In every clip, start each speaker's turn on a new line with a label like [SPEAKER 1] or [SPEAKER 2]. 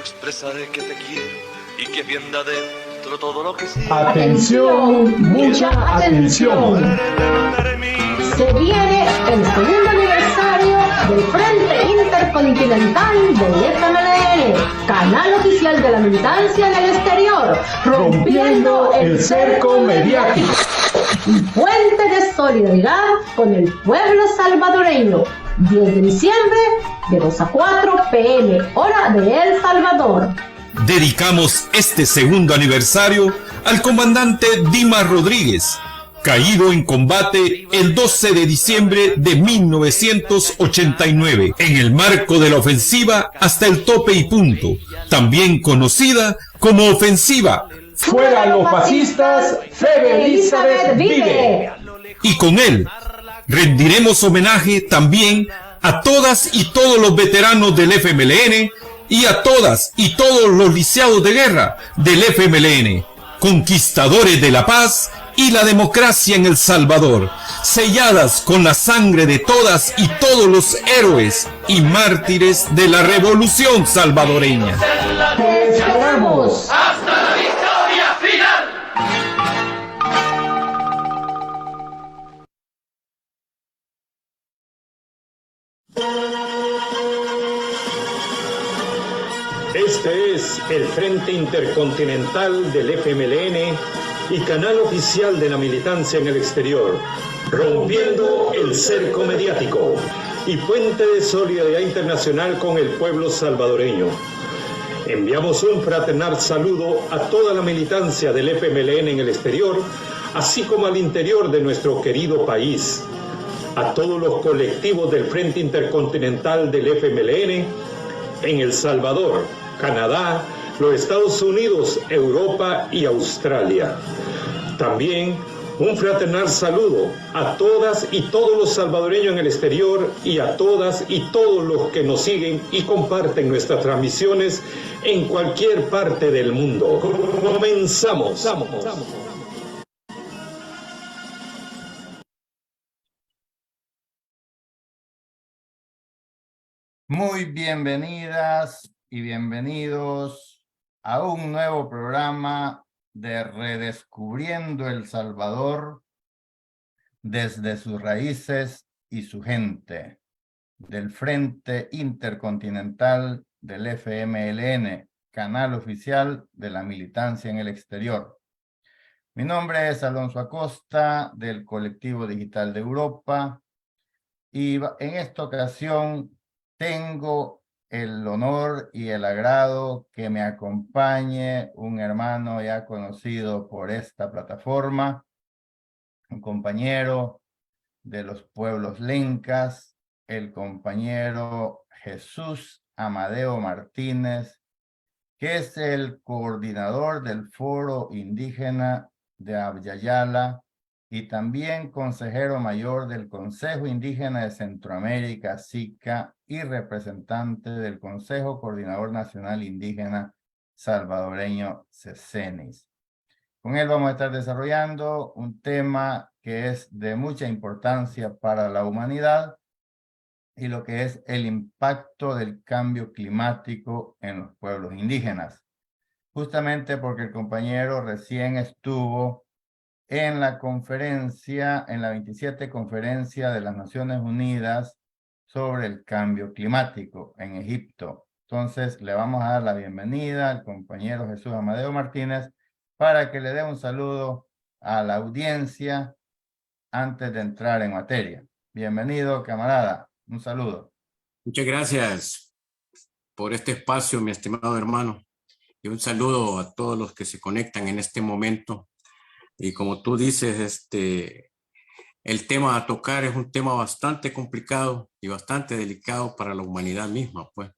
[SPEAKER 1] expresaré que te quiero y que bien de adentro todo lo que siento.
[SPEAKER 2] Atención, mucha atención.
[SPEAKER 3] Se viene el segundo aniversario del Frente Intercontinental del FMLN, canal oficial de la militancia en el exterior,
[SPEAKER 2] Rompiendo el cerco mediático.
[SPEAKER 3] y fuente de solidaridad con el pueblo salvadoreño. 10 de diciembre, de 2 a 4 p.m., hora de El Salvador.
[SPEAKER 4] Dedicamos este segundo aniversario al comandante Dimas Rodríguez, caído en combate el 12 de diciembre de 1989, en el marco de la ofensiva Hasta el Tope y Punto, también conocida como ofensiva
[SPEAKER 2] Fuera los fascistas, Febe Elizabeth vive.
[SPEAKER 4] Y con él rendiremos homenaje también a todas y todos los veteranos del FMLN y a todas y todos los lisiados de guerra del FMLN, conquistadores de la paz y la democracia en El Salvador, selladas con la sangre de todas y todos los héroes y mártires de la revolución salvadoreña.
[SPEAKER 3] ¡Te esperamos!
[SPEAKER 1] ¡Hasta la victoria final!
[SPEAKER 5] Este es el Frente Intercontinental del FMLN y canal oficial de la militancia en el exterior, rompiendo el cerco mediático y puente de solidaridad internacional con el pueblo salvadoreño. Enviamos un fraternal saludo a toda la militancia del FMLN en el exterior, así como al interior de nuestro querido país, a todos los colectivos del Frente Intercontinental del FMLN en El Salvador, Canadá, los Estados Unidos, Europa y Australia. También un fraternal saludo a todas y todos los salvadoreños en el exterior y a todas y todos los que nos siguen y comparten nuestras transmisiones en cualquier parte del mundo. Comenzamos.
[SPEAKER 6] Muy bienvenidas y bienvenidos a un nuevo programa de Redescubriendo El Salvador desde sus raíces y su gente, del Frente Intercontinental del FMLN, canal oficial de la militancia en el exterior. Mi nombre es Alonso Acosta, del Colectivo Digital de Europa, y en esta ocasión tengo el honor y el agrado que me acompañe un hermano ya conocido por esta plataforma, un compañero de los pueblos lencas, el compañero Jesús Amadeo Martínez, que es el coordinador del Foro Indígena de Abyayala y también consejero mayor del Consejo Indígena de Centroamérica, SICA, y representante del Consejo Coordinador Nacional Indígena Salvadoreño, CESENIS. Con él vamos a estar desarrollando un tema que es de mucha importancia para la humanidad y lo que es el impacto del cambio climático en los pueblos indígenas. Justamente porque el compañero recién estuvo en la conferencia, en la 27 Conferencia de las Naciones Unidas sobre el cambio climático en Egipto. Entonces, le vamos a dar la bienvenida al compañero Jesús Amadeo Martínez para que le dé un saludo a la audiencia antes de entrar en materia. Bienvenido, camarada. Un saludo.
[SPEAKER 7] Muchas gracias por este espacio, mi estimado hermano. Y un saludo a todos los que se conectan en este momento. Y como tú dices, el tema a tocar es un tema bastante complicado y bastante delicado para la humanidad misma, pues.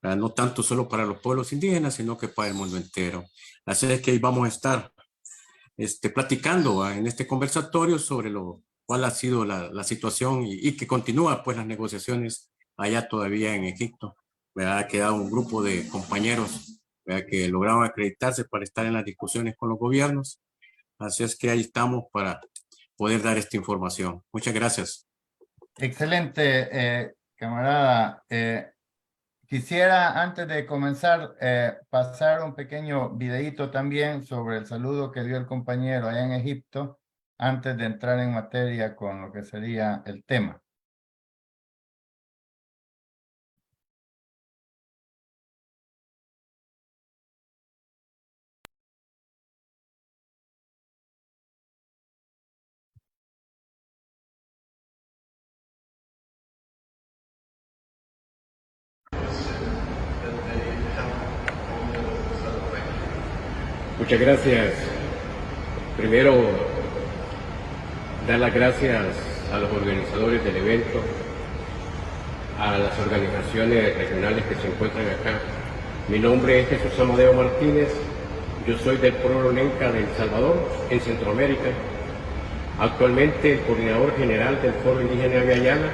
[SPEAKER 7] No tanto solo para los pueblos indígenas, sino que para el mundo entero. Así es que ahí vamos a estar platicando en este conversatorio sobre cuál ha sido la situación y que continúa pues las negociaciones allá todavía en Egipto. Ha quedado un grupo de compañeros que lograron acreditarse para estar en las discusiones con los gobiernos. Así es que ahí estamos para poder dar esta información. Muchas gracias.
[SPEAKER 6] Excelente, camarada. Quisiera, antes de comenzar, pasar un pequeño videíto también sobre el saludo que dio el compañero allá en Egipto, antes de entrar en materia con lo que sería el tema.
[SPEAKER 8] Muchas gracias. Primero, dar las gracias a los organizadores del evento, a las organizaciones regionales que se encuentran acá. Mi nombre es Jesús Amadeo Martínez, yo soy del pueblo Lenca de El Salvador, en Centroamérica. Actualmente el coordinador general del Foro Indígena de Ayala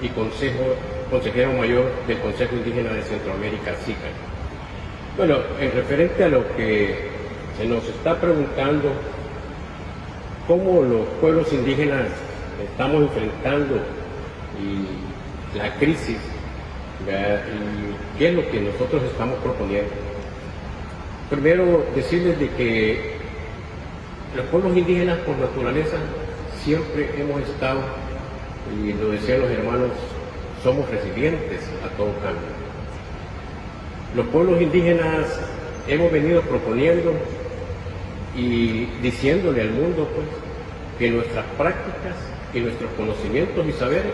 [SPEAKER 8] y consejero mayor del Consejo Indígena de Centroamérica, SICA. Bueno, en referente a lo que se nos está preguntando, cómo los pueblos indígenas estamos enfrentando la crisis, ¿verdad? Y qué es lo que nosotros estamos proponiendo. Primero, decirles de que los pueblos indígenas por naturaleza siempre hemos estado, y lo decían los hermanos, somos resilientes a todo cambio. Los pueblos indígenas hemos venido proponiendo y diciéndole al mundo, pues, que nuestras prácticas y nuestros conocimientos y saberes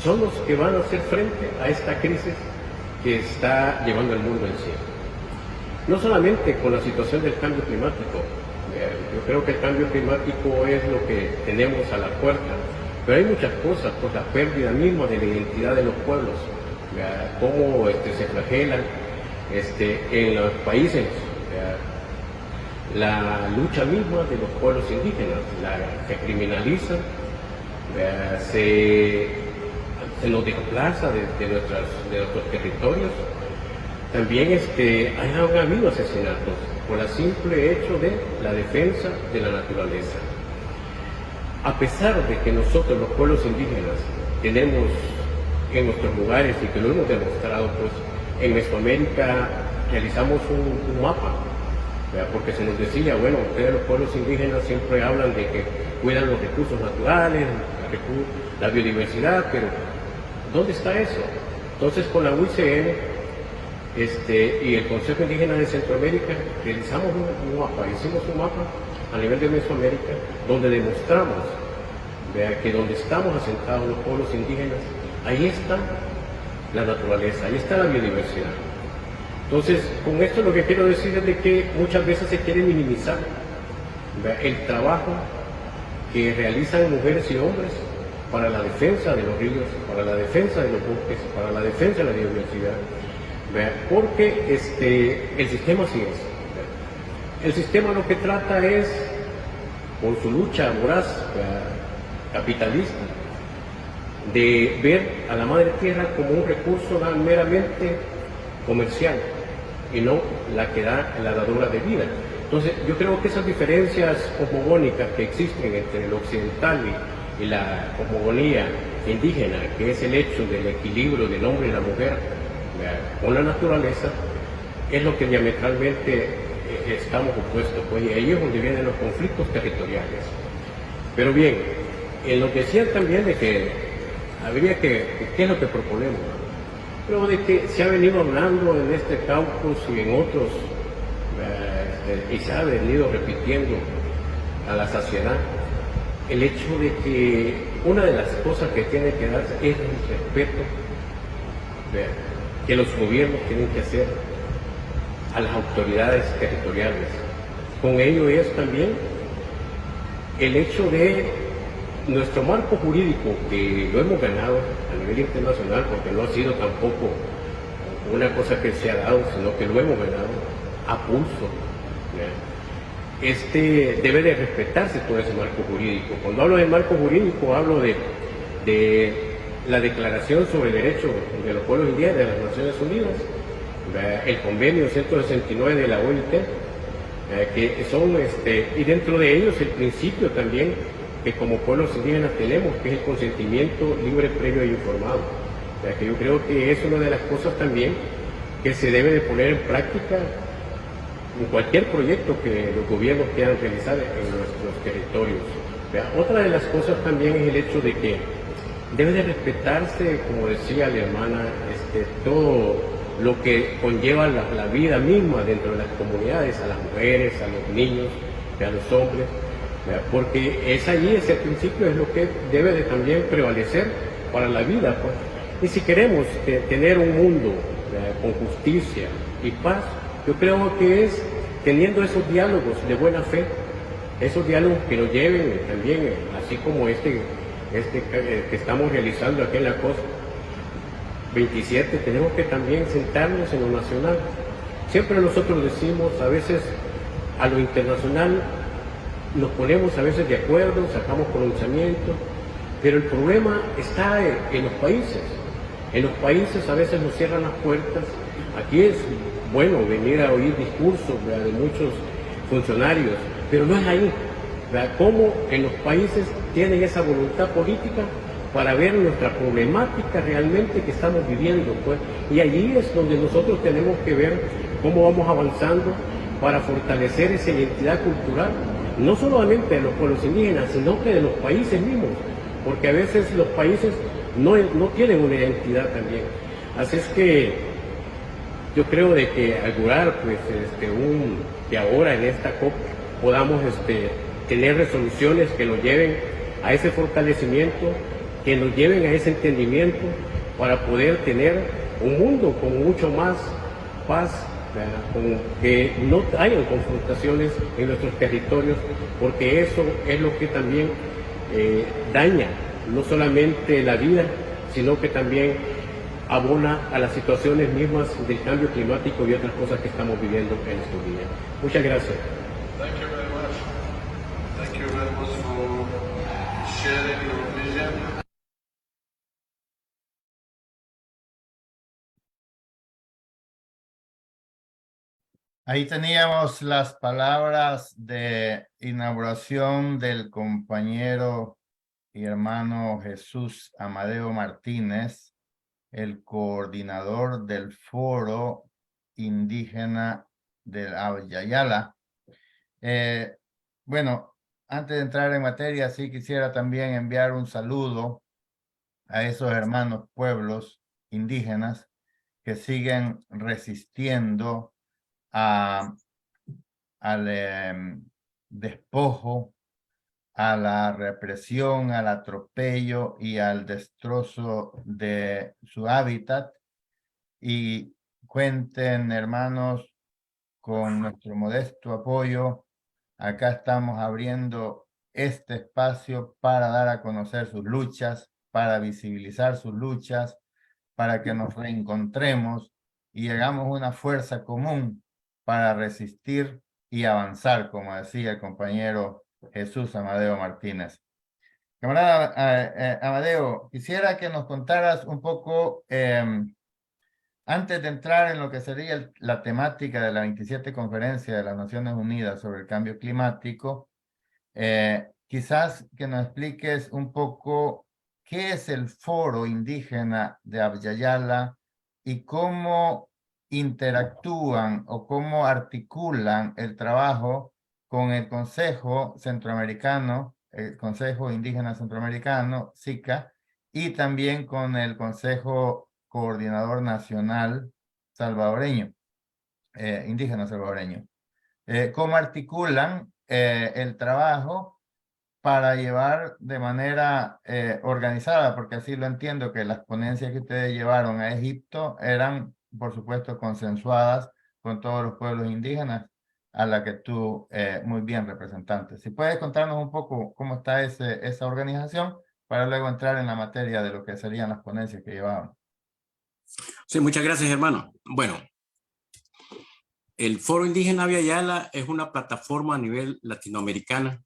[SPEAKER 8] son los que van a hacer frente a esta crisis que está llevando el mundo en sí. No solamente con la situación del cambio climático, yo creo que el cambio climático es lo que tenemos a la puerta, pero hay muchas cosas, pues la pérdida misma de la identidad de los pueblos, cómo se flagelan en los países, la lucha misma de los pueblos indígenas, se criminaliza, se nos desplaza de nuestros territorios. También han habido asesinatos por el simple hecho de la defensa de la naturaleza. A pesar de que nosotros los pueblos indígenas tenemos en nuestros lugares, y que lo hemos demostrado, pues en Mesoamérica realizamos un mapa, ¿verdad? Porque se nos decía, bueno, ustedes los pueblos indígenas siempre hablan de que cuidan los recursos naturales, la biodiversidad, pero ¿dónde está eso? Entonces con la UICN y el Consejo Indígena de Centroamérica realizamos un mapa, hicimos un mapa a nivel de Mesoamérica donde demostramos, ¿verdad?, que donde estamos asentados los pueblos indígenas, ahí está la naturaleza, ahí está la biodiversidad. Entonces, con esto lo que quiero decir es de que muchas veces se quiere minimizar, ¿verdad?, el trabajo que realizan mujeres y hombres para la defensa de los ríos, para la defensa de los bosques, para la defensa de la biodiversidad, ¿verdad?, porque el sistema así es, ¿verdad? El sistema lo que trata es, con su lucha voraz, ¿verdad?, capitalista, de ver a la madre tierra como un recurso meramente comercial y no la que da la dadora de vida. Entonces yo creo que esas diferencias cosmogónicas que existen entre el occidental y la cosmogonía indígena, que es el hecho del equilibrio del hombre y la mujer, ¿verdad?, con la naturaleza, es lo que diametralmente estamos opuestos, pues, y ahí es donde vienen los conflictos territoriales. Pero bien, en lo que decían también de que habría ¿qué es lo que proponemos? Pero de que se ha venido hablando en este caucus y en otros, y se ha venido repitiendo a la saciedad, el hecho de que una de las cosas que tiene que darse es el respeto, ¿verdad?, que los gobiernos tienen que hacer a las autoridades territoriales. Con ello es también el hecho de nuestro marco jurídico, que lo hemos ganado a nivel internacional, porque no ha sido tampoco una cosa que se ha dado, sino que lo hemos ganado a pulso, ¿verdad? Debe de respetarse todo ese marco jurídico. Cuando hablo del marco jurídico, hablo de la Declaración sobre el Derecho de los Pueblos Indígenas de las Naciones Unidas, ¿verdad?, el Convenio 169 de la OIT, que son, y dentro de ellos el principio también que como pueblos indígenas tenemos, que es el consentimiento libre, previo e informado. O sea, que yo creo que es una de las cosas también que se debe de poner en práctica en cualquier proyecto que los gobiernos quieran realizar en nuestros territorios. Otra de las cosas también es el hecho de que debe de respetarse, como decía la hermana, todo lo que conlleva la vida misma dentro de las comunidades, a las mujeres, a los niños, a los hombres, porque es allí, ese principio es lo que debe de también prevalecer para la vida, pues. Y si queremos tener un mundo con justicia y paz, yo creo que es teniendo esos diálogos de buena fe, esos diálogos que nos lleven también, así como que estamos realizando aquí en la costa 27, tenemos que también sentarnos en lo nacional. Siempre nosotros decimos, a veces a lo internacional nos ponemos a veces de acuerdo, sacamos pronunciamientos, pero el problema está en los países. En los países a veces nos cierran las puertas. Aquí es bueno venir a oír discursos, ¿verdad?, de muchos funcionarios, pero no es ahí. ¿Verdad? Cómo en los países tienen esa voluntad política para ver nuestra problemática realmente que estamos viviendo, pues. Y allí es donde nosotros tenemos que ver cómo vamos avanzando para fortalecer esa identidad cultural, no solamente de los pueblos indígenas, sino que de los países mismos, porque a veces los países no tienen una identidad también. Así es que yo creo de que augurar, pues, que ahora en esta COP podamos tener resoluciones que nos lleven a ese fortalecimiento, que nos lleven a ese entendimiento para poder tener un mundo con mucho más paz, con que no hayan confrontaciones en nuestros territorios, porque eso es lo que también daña no solamente la vida, sino que también abona a las situaciones mismas del cambio climático y otras cosas que estamos viviendo en estos días. Muchas gracias.
[SPEAKER 9] Thank you very much. Thank you very much for sharing your vision.
[SPEAKER 6] Ahí teníamos las palabras de inauguración del compañero y hermano Jesús Amadeo Martínez, el coordinador del Foro Indígena del Abyayala. Bueno, antes de entrar en materia, sí quisiera también enviar un saludo a esos hermanos pueblos indígenas que siguen resistiendo al despojo, a la represión, al atropello y al destrozo de su hábitat. Y cuenten, hermanos, con nuestro modesto apoyo. Acá estamos abriendo este espacio para dar a conocer sus luchas, para visibilizar sus luchas, para que nos reencontremos y hagamos una fuerza común para resistir y avanzar, como decía el compañero Jesús Amadeo Martínez. Camarada Amadeo, quisiera que nos contaras un poco, antes de entrar en lo que sería la temática de la 27 Conferencia de las Naciones Unidas sobre el Cambio Climático, quizás que nos expliques un poco qué es el Foro Indígena de Abyayala y cómo interactúan o cómo articulan el trabajo con el Consejo Centroamericano, el Consejo Indígena Centroamericano, SICA, y también con el Consejo Coordinador Nacional Salvadoreño, Indígena Salvadoreño. ¿Cómo articulan el trabajo para llevar de manera organizada? Porque así lo entiendo, que las ponencias que ustedes llevaron a Egipto eran, por supuesto, consensuadas con todos los pueblos indígenas, a la que tú muy bien representantes. Si puedes contarnos un poco cómo está esa organización para luego entrar en la materia de lo que serían las ponencias que llevaban.
[SPEAKER 7] Sí, muchas gracias, hermano. Bueno, el Foro Indígena Abyayala es una plataforma a nivel latinoamericana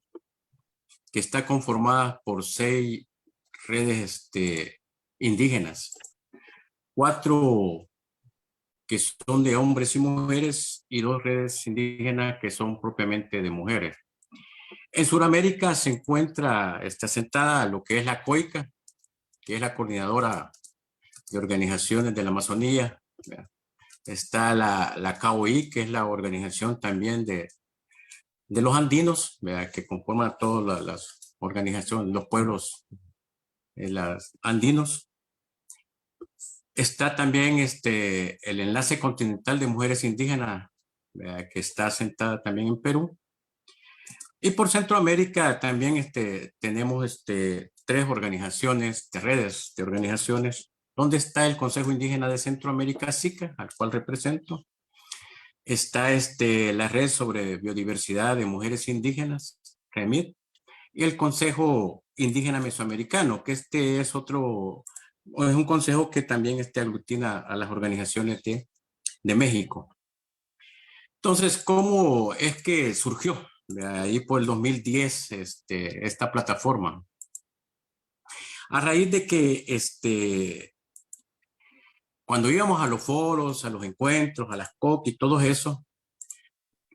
[SPEAKER 7] que está conformada por 6 redes indígenas, 4 que son de hombres y mujeres y 2 redes indígenas que son propiamente de mujeres. En Sudamérica se encuentra, está asentada lo que es la COICA, que es la Coordinadora organizaciones de la Amazonía. ¿Verdad? Está la KOI, que es la organización también de los andinos, ¿verdad? Que conforman todas las organizaciones, los pueblos andinos. Está también el Enlace Continental de Mujeres Indígenas, ¿verdad? Que está asentada también en Perú. Y por Centroamérica también tenemos 3 organizaciones, redes de organizaciones, donde está el Consejo Indígena de Centroamérica, SICA, al cual represento. Está la Red sobre Biodiversidad de Mujeres Indígenas, REMIT, y el Consejo Indígena Mesoamericano, que es un consejo que también aglutina a las organizaciones de México. Entonces, ¿cómo es que surgió? Ahí por el 2010 esta plataforma. A raíz de que cuando íbamos a los foros, a los encuentros, a las COC y todo eso,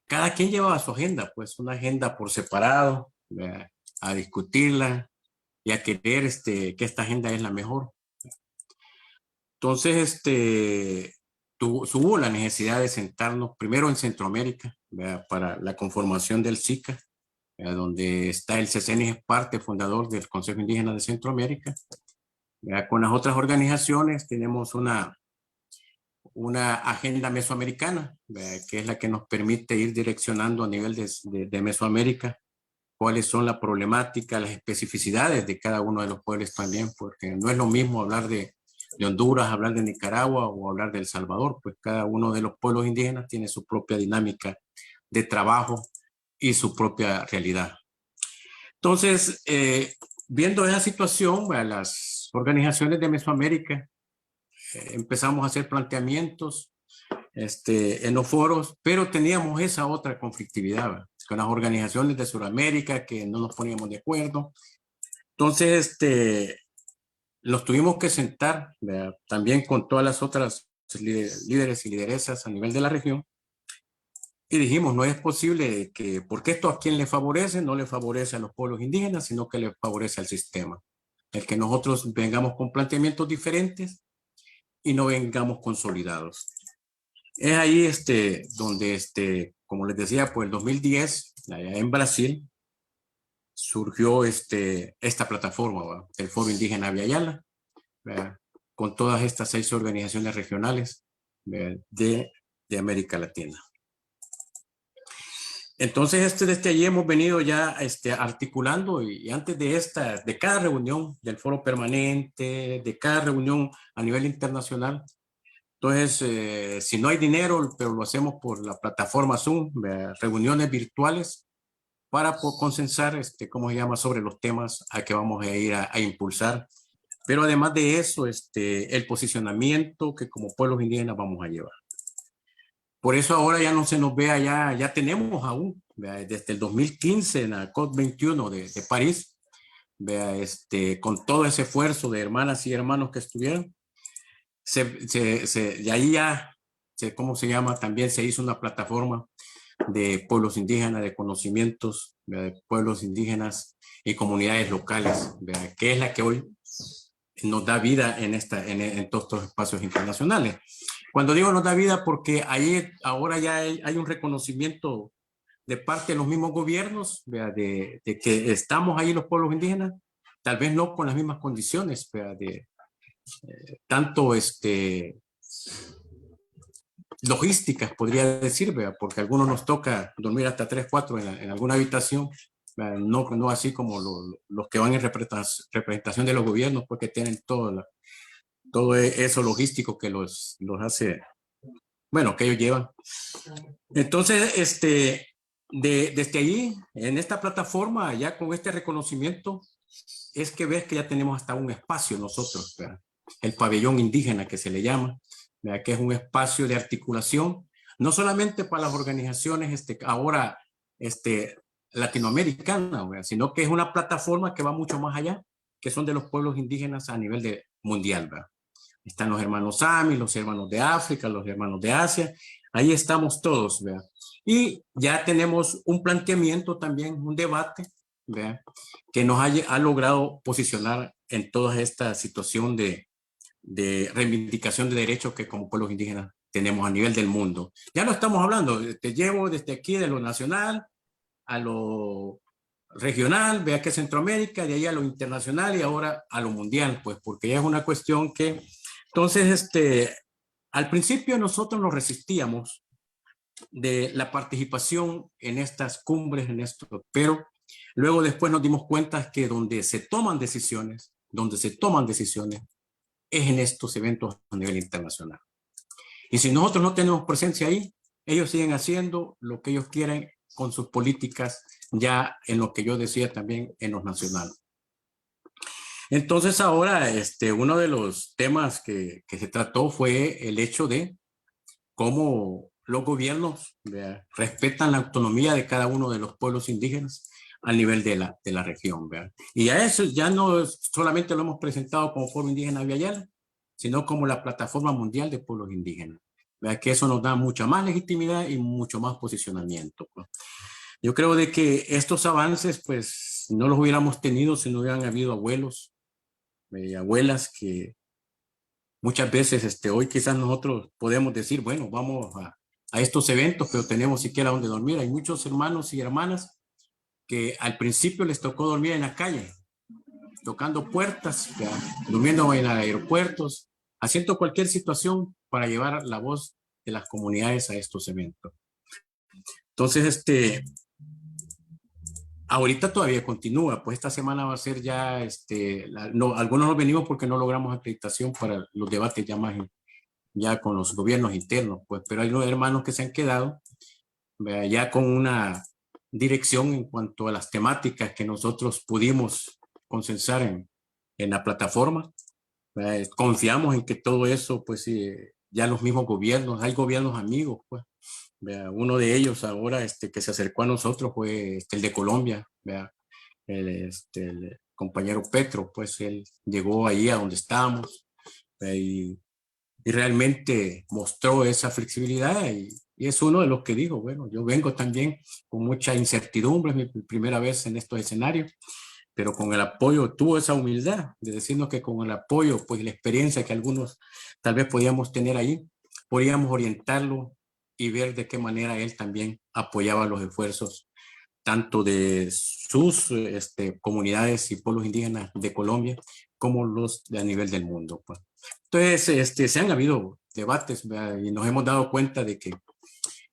[SPEAKER 7] cada quien llevaba su agenda, pues una agenda por separado, a discutirla y a querer que esta agenda es la mejor. Entonces, hubo la necesidad de sentarnos primero en Centroamérica, ¿verdad? Para la conformación del SICA, ¿verdad? Donde está el CECENI, es parte fundador del Consejo Indígena de Centroamérica. ¿Verdad? Con las otras organizaciones tenemos una agenda mesoamericana, ¿verdad? Que es la que nos permite ir direccionando a nivel de Mesoamérica cuáles son las problemáticas, las especificidades de cada uno de los pueblos también, porque no es lo mismo hablar de Honduras, hablar de Nicaragua o hablar de El Salvador, pues cada uno de los pueblos indígenas tiene su propia dinámica de trabajo y su propia realidad. Entonces, viendo esa situación, las organizaciones de Mesoamérica empezamos a hacer planteamientos en los foros, pero teníamos esa otra conflictividad, ¿verdad? Con las organizaciones de Sudamérica que no nos poníamos de acuerdo. Entonces, los tuvimos que sentar, ¿verdad? También con todas las otras líderes y lideresas a nivel de la región, y dijimos, no es posible porque esto a quién le favorece, no le favorece a los pueblos indígenas, sino que le favorece al sistema. El que nosotros vengamos con planteamientos diferentes y no vengamos consolidados. Es ahí donde, como les decía, pues el 2010, allá en Brasil, surgió esta plataforma, ¿verdad? El Foro Indígena Viayala, ¿verdad? Con todas estas 6 organizaciones regionales, ¿verdad? de América Latina. Entonces, desde allí hemos venido ya articulando, y antes de cada reunión del foro permanente, de cada reunión a nivel internacional. Entonces, si no hay dinero, pero lo hacemos por la plataforma Zoom, reuniones virtuales para consensar, ¿cómo se llama?, sobre los temas a que vamos a ir a impulsar. Pero además de eso, el posicionamiento que como pueblos indígenas vamos a llevar. Por eso ahora ya no se nos ve allá, ya tenemos aún, desde el 2015 en la COP21 de París, con todo ese esfuerzo de hermanas y hermanos que estuvieron, y ahí ya, ¿cómo se llama? También se hizo una plataforma de pueblos indígenas, de conocimientos, de pueblos indígenas y comunidades locales, que es la que hoy nos da vida en todos estos espacios internacionales. Cuando digo nos da vida, porque ahí ahora ya hay un reconocimiento de parte de los mismos gobiernos, de que estamos ahí los pueblos indígenas, tal vez no con las mismas condiciones, tanto logísticas, podría decir, porque a algunos nos toca dormir hasta 3, 4 en alguna habitación, no así como los que van en representación de los gobiernos, porque tienen todo eso logístico que los hace, bueno, que ellos llevan. Entonces, desde allí, en esta plataforma, ya con este reconocimiento, es que ves que ya tenemos hasta un espacio nosotros, ¿verdad? El pabellón indígena que se le llama, ¿verdad? Que es un espacio de articulación, no solamente para las organizaciones ahora latinoamericanas, ¿verdad? Sino que es una plataforma que va mucho más allá, que son de los pueblos indígenas a nivel mundial, ¿verdad? Están los hermanos Sami, los hermanos de África, los hermanos de Asia, ahí estamos todos, ¿verdad? Y ya tenemos un planteamiento también, un debate, ¿verdad? Que nos ha logrado posicionar en toda esta situación de de reivindicación de derechos que como pueblos indígenas tenemos a nivel del mundo. Ya no estamos hablando, te llevo desde aquí de lo nacional a lo regional, vea que Centroamérica, de ahí a lo internacional y ahora a lo mundial, pues porque ya es una cuestión que, entonces, al principio nosotros nos resistíamos de la participación en estas cumbres, en esto, pero luego después nos dimos cuenta que donde se toman decisiones es en estos eventos a nivel internacional. Y si nosotros no tenemos presencia ahí, ellos siguen haciendo lo que ellos quieren con sus políticas, ya en lo que yo decía también en los nacionales. Entonces ahora uno de los temas que se trató fue el hecho de cómo los gobiernos respetan la autonomía de cada uno de los pueblos indígenas a nivel de la región. ¿Verdad? Y a eso ya no solamente lo hemos presentado como Foro Indígena Viayala, sino como la Plataforma Mundial de Pueblos Indígenas. ¿Verdad? Que eso nos da mucha más legitimidad y mucho más posicionamiento. ¿No? Yo creo de que estos avances pues no los hubiéramos tenido si no hubieran habido abuelos y abuelas que muchas veces hoy quizás nosotros podemos decir, bueno, vamos a estos eventos, pero tenemos siquiera donde dormir. Hay muchos hermanos y hermanas que al principio les tocó dormir en la calle, tocando puertas, durmiendo en aeropuertos, haciendo cualquier situación para llevar la voz de las comunidades a estos eventos. Entonces, ahorita todavía continúa, pues esta semana va a ser ya, algunos no venimos porque no logramos acreditación para los debates ya con los gobiernos internos, pues, pero hay unos hermanos que se han quedado ya con una dirección en cuanto a las temáticas que nosotros pudimos consensar en la plataforma. Confiamos en que todo eso, pues ya los mismos gobiernos, hay gobiernos amigos, pues. Uno de ellos ahora que se acercó a nosotros fue el de Colombia, el compañero Petro, pues él llegó ahí a donde estábamos y realmente mostró esa flexibilidad y es uno de los que digo, bueno, yo vengo también con mucha incertidumbre, es mi primera vez en estos escenarios, pero con el apoyo, tuvo esa humildad de decirnos que con el apoyo, pues la experiencia que algunos tal vez podíamos tener ahí, podíamos orientarlo y ver de qué manera él también apoyaba los esfuerzos tanto de sus comunidades y pueblos indígenas de Colombia como los de a nivel del mundo. Pues. Entonces, se han habido debates, ¿verdad? Y nos hemos dado cuenta de que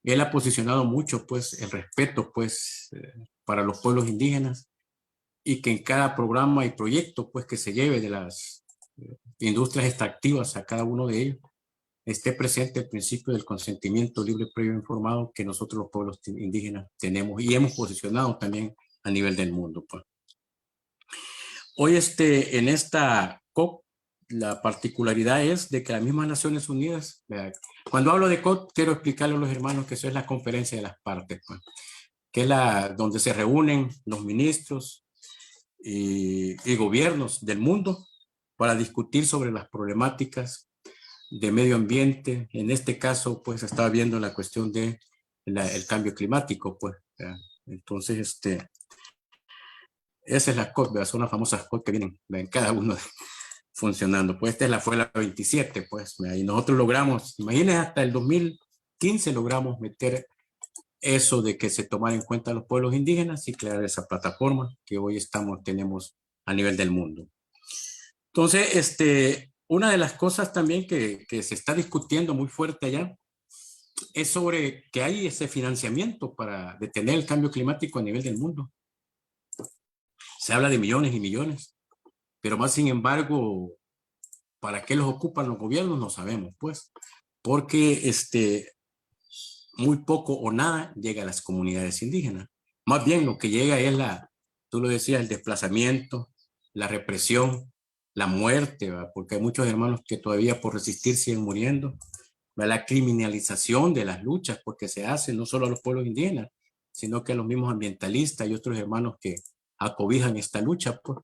[SPEAKER 7] él ha posicionado mucho pues, el respeto pues, para los pueblos indígenas y que en cada programa y proyecto pues, que se lleve de las industrias extractivas a cada uno de ellos, esté presente el principio del consentimiento libre, previo, informado que nosotros los pueblos indígenas tenemos y hemos posicionado también a nivel del mundo. Pues. Hoy en esta COP, la particularidad es de que las mismas Naciones Unidas, cuando hablo de COP, quiero explicarle a los hermanos que eso es la conferencia de las partes, pues, que es donde se reúnen los ministros y gobiernos del mundo para discutir sobre las problemáticas de medio ambiente. En este caso, pues, estaba viendo la cuestión de el cambio climático, pues. Entonces, esa es la COP, son las famosas COP que vienen en cada uno funcionando. Pues esta fue la 27, pues, y nosotros logramos, imagínense, hasta el 2015 logramos meter eso de que se tomara en cuenta a los pueblos indígenas y crear esa plataforma que hoy tenemos a nivel del mundo. Entonces, una de las cosas también que se está discutiendo muy fuerte allá es sobre que hay ese financiamiento para detener el cambio climático a nivel del mundo. Se habla de millones y millones, pero más sin embargo, ¿para qué los ocupan los gobiernos? No sabemos, pues, porque muy poco o nada llega a las comunidades indígenas. Más bien lo que llega es tú lo decías, el desplazamiento, la represión, la muerte, ¿verdad? Porque hay muchos hermanos que todavía por resistir siguen muriendo, ¿verdad? La criminalización de las luchas, porque se hace no solo a los pueblos indígenas, sino que a los mismos ambientalistas y otros hermanos que acobijan esta lucha. Pues.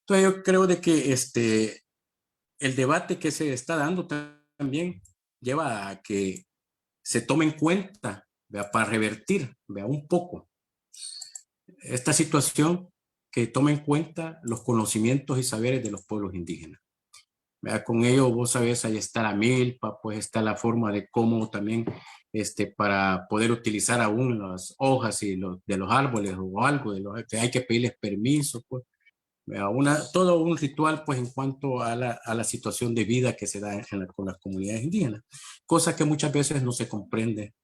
[SPEAKER 7] Entonces yo creo de que el debate que se está dando también lleva a que se tome en cuenta, ¿verdad? Para revertir, ¿verdad? Un poco esta situación, que tome en cuenta los conocimientos y saberes de los pueblos indígenas. ¿verdad? Con ello, vos sabés, ahí está la milpa, pues está la forma de cómo también, para poder utilizar aún las hojas y de los árboles o algo, que hay que pedirles permiso, pues. Todo un ritual, pues, en cuanto a la situación de vida que se da con las comunidades indígenas, cosa que muchas veces no se comprende.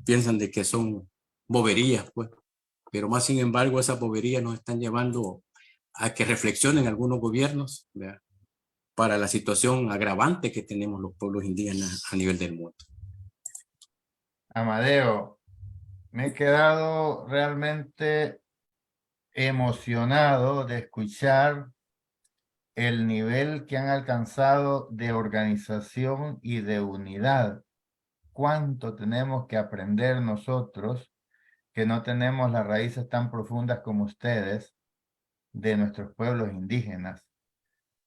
[SPEAKER 7] Piensan de que son boberías, pues, pero más sin embargo esas boberías nos están llevando a que reflexionen algunos gobiernos, ¿verdad?, para la situación agravante que tenemos los pueblos indígenas a nivel del mundo.
[SPEAKER 6] Amadeo, me he quedado realmente emocionado de escuchar el nivel que han alcanzado de organización y de unidad. ¿Cuánto tenemos que aprender nosotros, que no tenemos las raíces tan profundas como ustedes, de nuestros pueblos indígenas?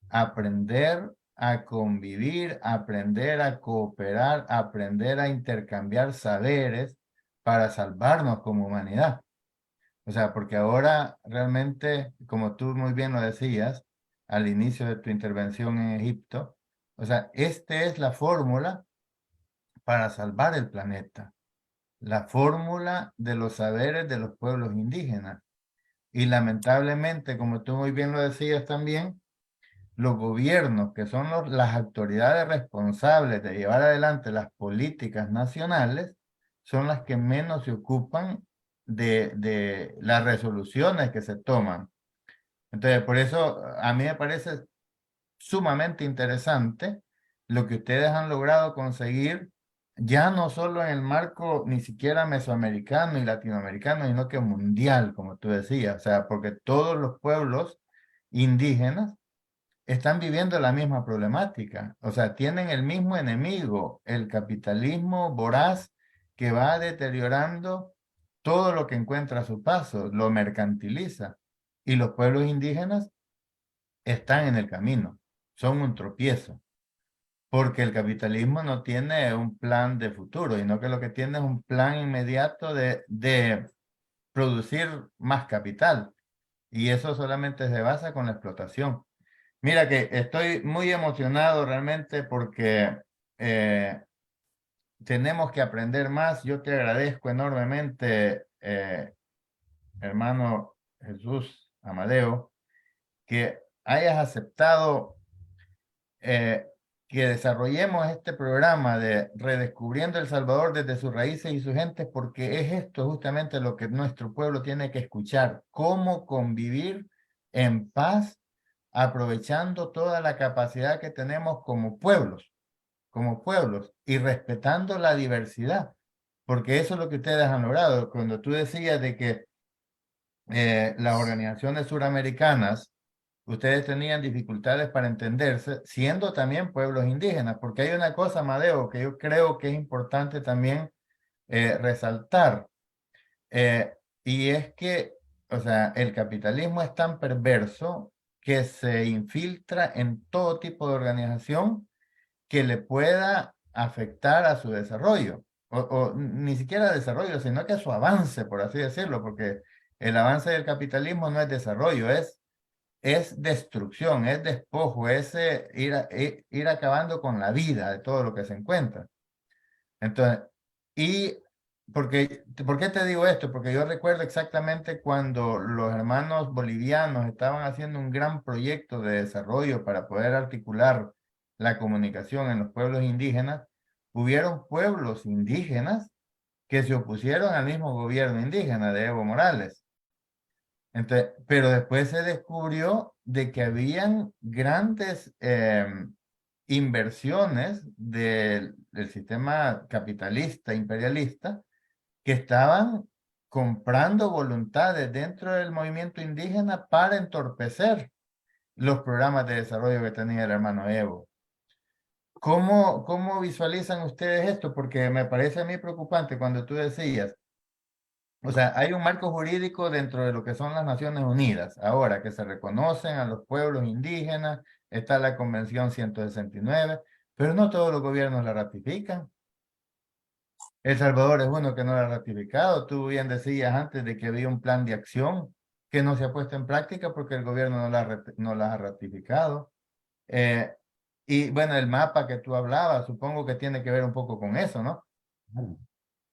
[SPEAKER 6] Aprender a convivir, aprender a cooperar, aprender a intercambiar saberes para salvarnos como humanidad. O sea, porque ahora realmente, como tú muy bien lo decías al inicio de tu intervención en Egipto, o sea, esta es la fórmula para salvar el planeta, la fórmula de los saberes de los pueblos indígenas. Y lamentablemente, como tú muy bien lo decías también, los gobiernos, que son las autoridades responsables de llevar adelante las políticas nacionales, son las que menos se ocupan de las resoluciones que se toman. Entonces, por eso a mí me parece sumamente interesante lo que ustedes han logrado conseguir, ya no solo en el marco ni siquiera mesoamericano y latinoamericano, sino que mundial, como tú decías. O sea, porque todos los pueblos indígenas están viviendo la misma problemática. O sea, tienen el mismo enemigo, el capitalismo voraz que va deteriorando todo lo que encuentra a su paso, lo mercantiliza. Y los pueblos indígenas están en el camino, son un tropiezo, porque el capitalismo no tiene un plan de futuro, sino que lo que tiene es un plan inmediato de producir más capital. Y eso solamente se basa con la explotación. Mira que estoy muy emocionado realmente porque tenemos que aprender más. Yo te agradezco enormemente, hermano Jesús Amadeo, que hayas aceptado que desarrollemos este programa de Redescubriendo El Salvador desde sus raíces y sus gentes, porque es esto justamente lo que nuestro pueblo tiene que escuchar: cómo convivir en paz, aprovechando toda la capacidad que tenemos como pueblos, y respetando la diversidad, porque eso es lo que ustedes han logrado. Cuando tú decías de que las organizaciones suramericanas, ustedes tenían dificultades para entenderse, siendo también pueblos indígenas, porque hay una cosa, Amadeo, que yo creo que es importante también resaltar, y es que, o sea, el capitalismo es tan perverso que se infiltra en todo tipo de organización que le pueda afectar a su desarrollo, o ni siquiera desarrollo, sino que a su avance, por así decirlo, porque el avance del capitalismo no es desarrollo, es destrucción, es despojo, es ir acabando con la vida de todo lo que se encuentra. Entonces, ¿por qué te digo esto? Porque yo recuerdo exactamente cuando los hermanos bolivianos estaban haciendo un gran proyecto de desarrollo para poder articular la comunicación en los pueblos indígenas. Hubieron pueblos indígenas que se opusieron al mismo gobierno indígena de Evo Morales. Entonces, pero después se descubrió de que habían grandes inversiones del sistema capitalista, imperialista, que estaban comprando voluntades dentro del movimiento indígena para entorpecer los programas de desarrollo que tenía el hermano Evo. ¿Cómo visualizan ustedes esto? Porque me parece a mí preocupante cuando tú decías, o sea, hay un marco jurídico dentro de lo que son las Naciones Unidas, ahora que se reconocen a los pueblos indígenas, está la Convención 169, pero no todos los gobiernos la ratifican. El Salvador es uno que no la ha ratificado. Tú bien decías antes de que había un plan de acción que no se ha puesto en práctica porque el gobierno no la ha ratificado. Y bueno, el mapa que tú hablabas, supongo que tiene que ver un poco con eso, ¿no?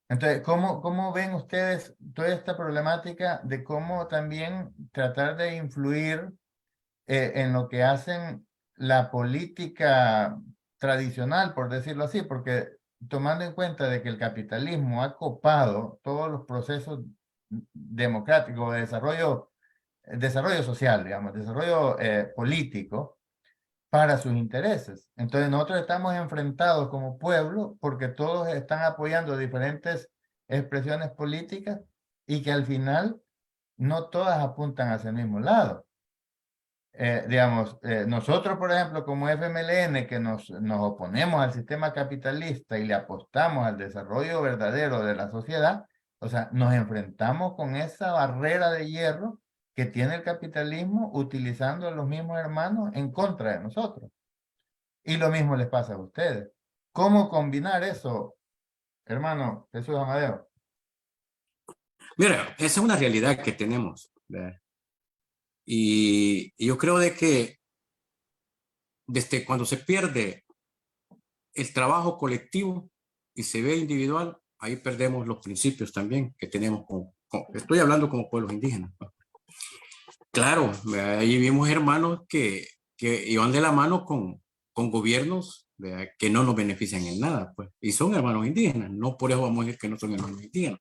[SPEAKER 6] Entonces, ¿cómo ven ustedes toda esta problemática de cómo también tratar de influir en lo que hacen la política tradicional, por decirlo así? Porque tomando en cuenta de que el capitalismo ha copado todos los procesos democráticos de desarrollo social, digamos, desarrollo político, para sus intereses. Entonces nosotros estamos enfrentados como pueblo porque todos están apoyando diferentes expresiones políticas y que al final no todas apuntan hacia el mismo lado. Digamos, nosotros, por ejemplo, como FMLN, que nos oponemos al sistema capitalista y le apostamos al desarrollo verdadero de la sociedad, o sea, nos enfrentamos con esa barrera de hierro que tiene el capitalismo utilizando a los mismos hermanos en contra de nosotros. Y lo mismo les pasa a ustedes. ¿Cómo combinar eso, hermano Jesús Amadeo?
[SPEAKER 7] Mira, esa es una realidad que tenemos, ¿verdad? Y yo creo de que desde cuando se pierde el trabajo colectivo y se ve individual, ahí perdemos los principios también que tenemos. Estoy hablando como pueblos indígenas. Claro, ahí vimos hermanos que iban de la mano con gobiernos, ¿verdad?, que no nos benefician en nada, pues, y son hermanos indígenas, no por eso vamos a decir que no son hermanos indígenas.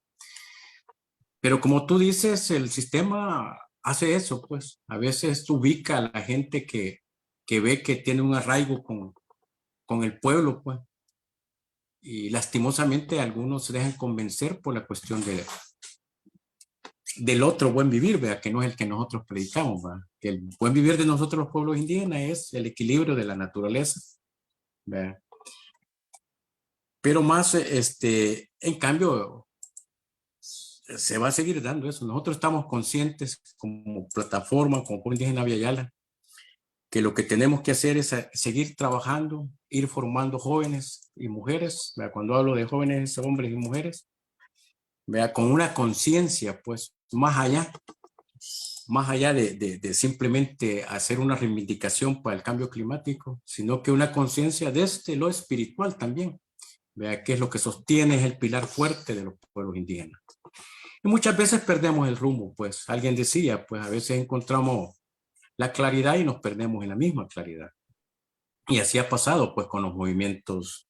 [SPEAKER 7] Pero como tú dices, el sistema hace eso, pues, a veces ubica a la gente que ve que tiene un arraigo con el pueblo, pues, y lastimosamente algunos se dejan convencer por la cuestión del otro buen vivir, ¿verdad?, que no es el que nosotros predicamos, ¿verdad?, que el buen vivir de nosotros los pueblos indígenas es el equilibrio de la naturaleza, ¿verdad? Pero más, en cambio, se va a seguir dando eso. Nosotros estamos conscientes como plataforma, como Pueblo Indígena Abya Yala, que lo que tenemos que hacer es seguir trabajando, ir formando jóvenes y mujeres, ¿verdad? Cuando hablo de jóvenes, hombres y mujeres, ¿verdad?, con una conciencia, pues, más allá de simplemente hacer una reivindicación para el cambio climático, sino que una conciencia desde lo espiritual también, ¿verdad?, que es lo que sostiene, es el pilar fuerte de los pueblos indígenas. Y muchas veces perdemos el rumbo, pues alguien decía, pues a veces encontramos la claridad y nos perdemos en la misma claridad. Y así ha pasado, pues, con los movimientos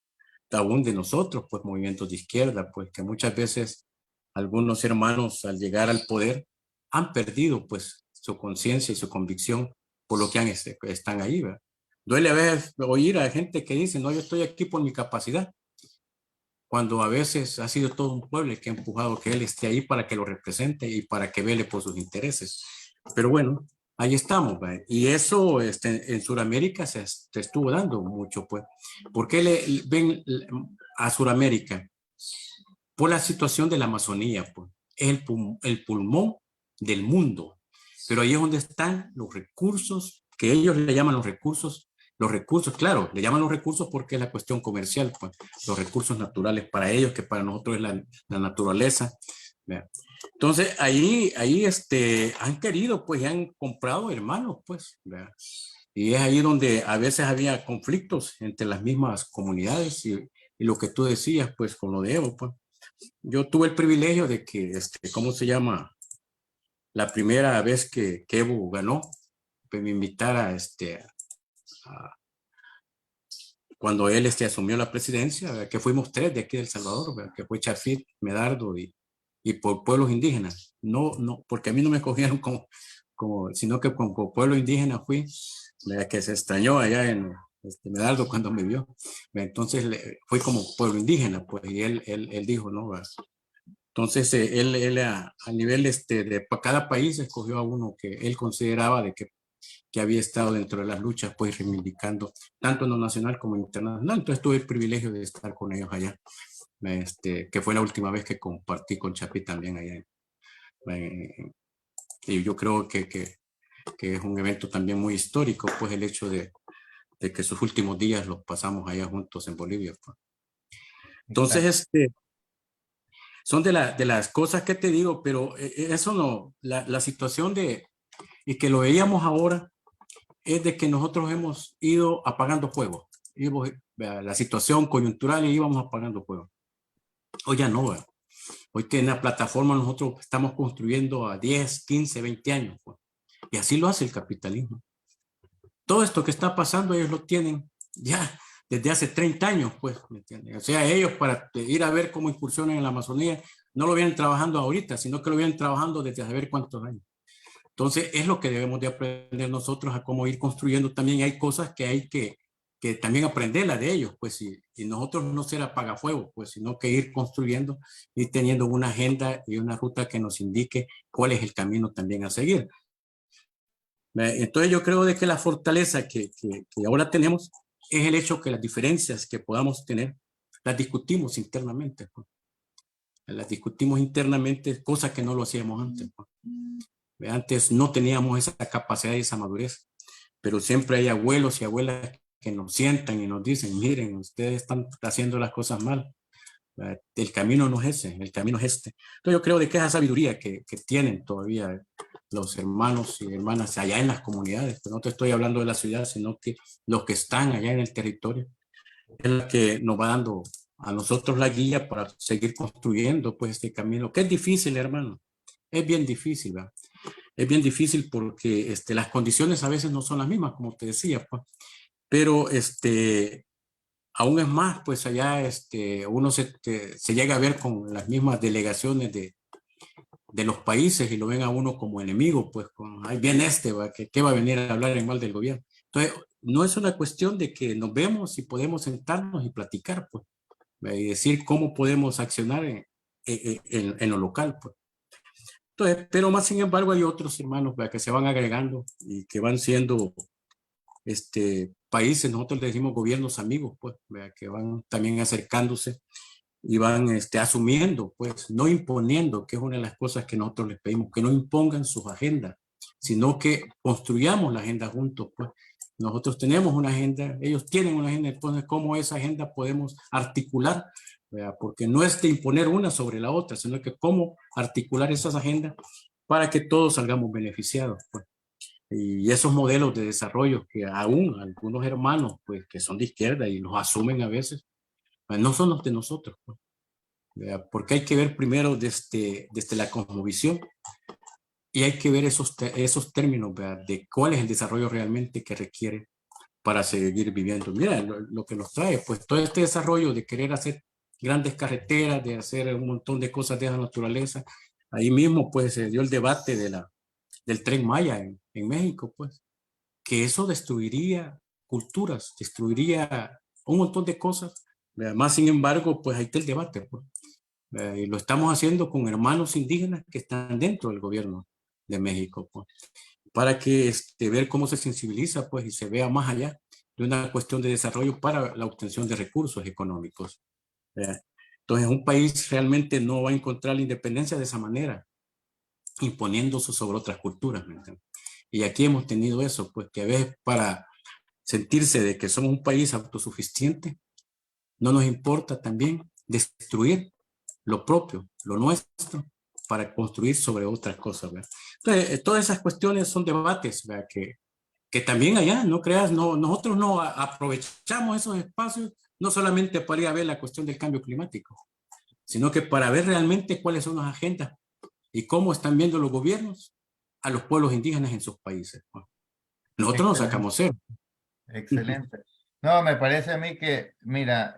[SPEAKER 7] aún de nosotros, pues movimientos de izquierda, pues que muchas veces algunos hermanos al llegar al poder han perdido, pues, su conciencia y su convicción por lo que están ahí, ¿verdad? Duele oír a gente que dice, no, yo estoy aquí por mi capacidad, cuando a veces ha sido todo un pueblo que ha empujado que él esté ahí para que lo represente y para que vele por sus intereses. Pero bueno, ahí estamos, ¿verdad? Y eso en Sudamérica se estuvo dando mucho, pues. ¿Por qué ven a Sudamérica? Por la situación de la Amazonía, pues. Es el pulmón del mundo. Pero ahí es donde están los recursos, que ellos le llaman los recursos, claro, le llaman los recursos porque es la cuestión comercial, pues, los recursos naturales para ellos, que para nosotros es la naturaleza. ¿Verdad? Entonces, ahí han querido, pues, y han comprado hermanos, pues, ¿verdad? Y es ahí donde a veces había conflictos entre las mismas comunidades y lo que tú decías, pues, con lo de Evo, pues. Yo tuve el privilegio de que, ¿cómo se llama? La primera vez que Evo ganó, pues me invitara cuando él asumió la presidencia, que fuimos 3 de aquí de El Salvador, ¿verdad?, que fue Chafit, Medardo y por pueblos indígenas. No, porque a mí no me escogieron sino que como pueblo indígena fui, ¿verdad?, que se extrañó allá en Medardo cuando me vio. Entonces fui como pueblo indígena, pues, y él dijo, ¿no? ¿verdad? Entonces él a nivel de cada país escogió a uno que él consideraba de que había estado dentro de las luchas, pues, reivindicando tanto en lo nacional como en lo internacional. Entonces tuve el privilegio de estar con ellos allá, que fue la última vez que compartí con Chapi también allá. Y yo creo que es un evento también muy histórico, pues, el hecho de que sus últimos días los pasamos allá juntos en Bolivia, pues. Entonces, son de las cosas que te digo, pero eso no, la situación y que lo veíamos ahora, es de que nosotros hemos ido apagando fuego. la situación coyuntural y íbamos apagando fuego. Hoy ya no, ¿verdad? Hoy tiene la plataforma, nosotros estamos construyendo a 10, 15, 20 años. Pues. Y así lo hace el capitalismo. Todo esto que está pasando ellos lo tienen ya desde hace 30 años, pues, ¿me entienden? O sea, ellos para ir a ver cómo incursionan en la Amazonía, no lo vienen trabajando ahorita, sino que lo vienen trabajando desde hace ver cuántos años. Entonces, es lo que debemos de aprender nosotros a cómo ir construyendo también. Hay cosas que hay que también aprenderlas de ellos, pues, y nosotros no ser apagafuegos, pues, sino que ir construyendo y teniendo una agenda y una ruta que nos indique cuál es el camino también a seguir. Entonces yo creo de que la fortaleza que ahora tenemos es el hecho que las diferencias que podamos tener las discutimos internamente. Pues. Las discutimos internamente, cosa que no lo hacíamos antes. Pues. Antes no teníamos esa capacidad y esa madurez, pero siempre hay abuelos y abuelas que nos sientan y nos dicen, miren, ustedes están haciendo las cosas mal. El camino no es ese, el camino es este. Entonces yo creo de que esa sabiduría que tienen todavía los hermanos y hermanas allá en las comunidades, pues no te estoy hablando de la ciudad, sino que los que están allá en el territorio, es la que nos va dando a nosotros la guía para seguir construyendo pues este camino, que es difícil, hermano, es bien difícil, ¿verdad? Es bien difícil porque las condiciones a veces no son las mismas, como te decía, pues. Pero aún es más, pues allá uno se llega a ver con las mismas delegaciones de los países y lo ven a uno como enemigo, pues ahí viene ¿qué va a venir a hablar en mal del gobierno? Entonces, no es una cuestión de que nos vemos y podemos sentarnos y platicar, pues, y decir cómo podemos accionar en lo local, pues. Entonces, pero más sin embargo hay otros hermanos que se van agregando y que van siendo países, nosotros le decimos gobiernos amigos, pues, que van también acercándose y van asumiendo, pues, no imponiendo, que es una de las cosas que nosotros les pedimos, que no impongan sus agendas, sino que construyamos la agenda juntos, pues. Nosotros tenemos una agenda, ellos tienen una agenda, entonces, ¿cómo esa agenda podemos articular? Porque no es de imponer una sobre la otra, sino que cómo articular esas agendas para que todos salgamos beneficiados, pues. Y esos modelos de desarrollo que aún algunos hermanos, pues, que son de izquierda y los asumen a veces, pues, no son los de nosotros, pues. Porque hay que ver primero desde la cosmovisión y hay que ver esos términos, ¿verdad? De cuál es el desarrollo realmente que requiere para seguir viviendo. Mira, lo que nos trae, pues todo este desarrollo de querer hacer grandes carreteras, de hacer un montón de cosas de esa naturaleza. Ahí mismo, pues, se dio el debate del Tren Maya en México, pues, que eso destruiría culturas, destruiría un montón de cosas. Más sin embargo, pues ahí está el debate, pues. Y lo estamos haciendo con hermanos indígenas que están dentro del gobierno de México, pues, para que ver cómo se sensibiliza, pues, y se vea más allá de una cuestión de desarrollo para la obtención de recursos económicos. Entonces, un país realmente no va a encontrar la independencia de esa manera, imponiéndose sobre otras culturas, ¿me entiendes? Y aquí hemos tenido eso, pues, que a veces para sentirse de que somos un país autosuficiente, no nos importa también destruir lo propio, lo nuestro, para construir sobre otras cosas, ¿verdad? Entonces, todas esas cuestiones son debates, ¿verdad? Que también allá, no creas, nosotros no aprovechamos esos espacios no solamente para ir a ver la cuestión del cambio climático, sino que para ver realmente cuáles son las agendas y cómo están viendo los gobiernos a los pueblos indígenas en sus países. Nosotros nos sacamos cero.
[SPEAKER 6] Excelente. No, me parece a mí que, mira,